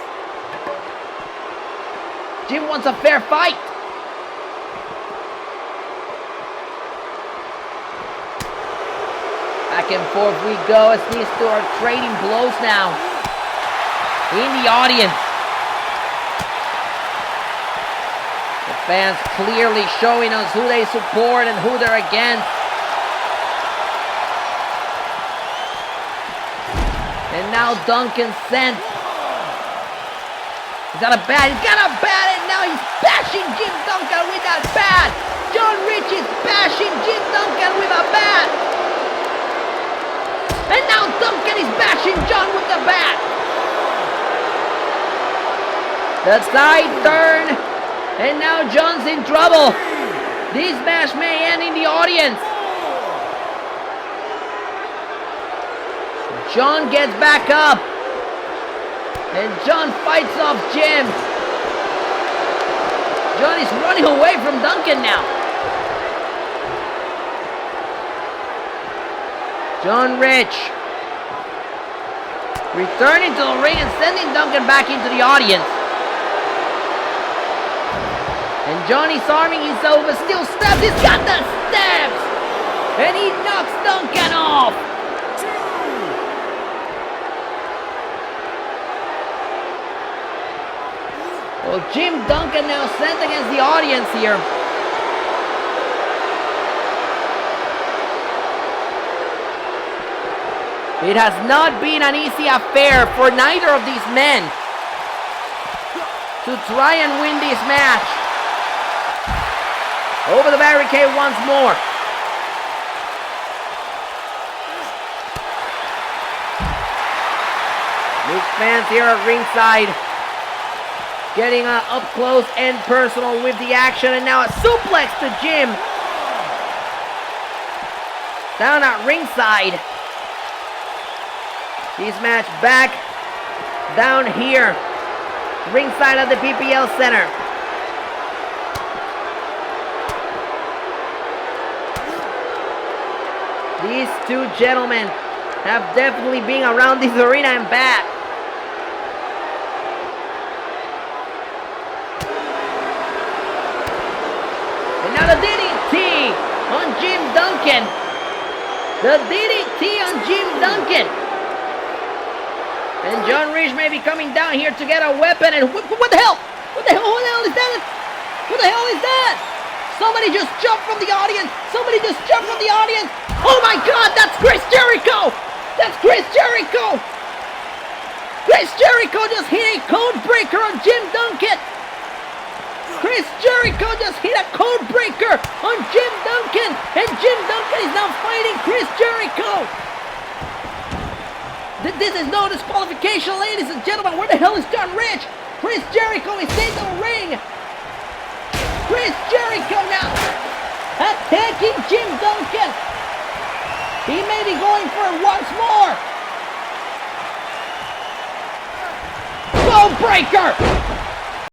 Jim wants a fair fight. Back and forth we go as these two are trading blows now in the audience. The fans clearly showing us who they support and who they're against. And now Duncan sent. He's got a bat, and now he's bashing Jim Duncan with that bat. John Rich is bashing Jim Duncan with a bat. And now Duncan is bashing John with the bat. The side turn, and now John's in trouble. This match may end in the audience. John gets back up, and John fights off Jim. John is running away from Duncan now. John Rich returning to the ring and sending Duncan back into the audience. And Johnny's arming himself with steel steps. He's got the steps! And he knocks Duncan off. Well, Jim Duncan now sent against the audience here. It has not been an easy affair for neither of these men to try and win this match. Over the barricade once more. These fans here at ringside getting up close and personal with the action, and now a suplex to Jim. Down at ringside. This match back down here, ringside at the PPL Center. These two gentlemen have definitely been around this arena and back. And now the DDT on Jim Duncan. The DDT on Jim Duncan. And John Rich may be coming down here to get a weapon. And what the hell? What the hell is that? What the hell is that? Somebody just jumped from the audience. Somebody just jumped from the audience. Oh my God, that's Chris Jericho. That's Chris Jericho. Chris Jericho just hit a code breaker on Jim Duncan. Chris Jericho just hit a code breaker on Jim Duncan. And Jim Duncan is now fighting Chris Jericho. This is no disqualification, ladies and gentlemen. Where the hell is John Rich? Chris Jericho is in the ring. Chris Jericho now attacking Jim Duncan. He may be going for it once more. Code breaker.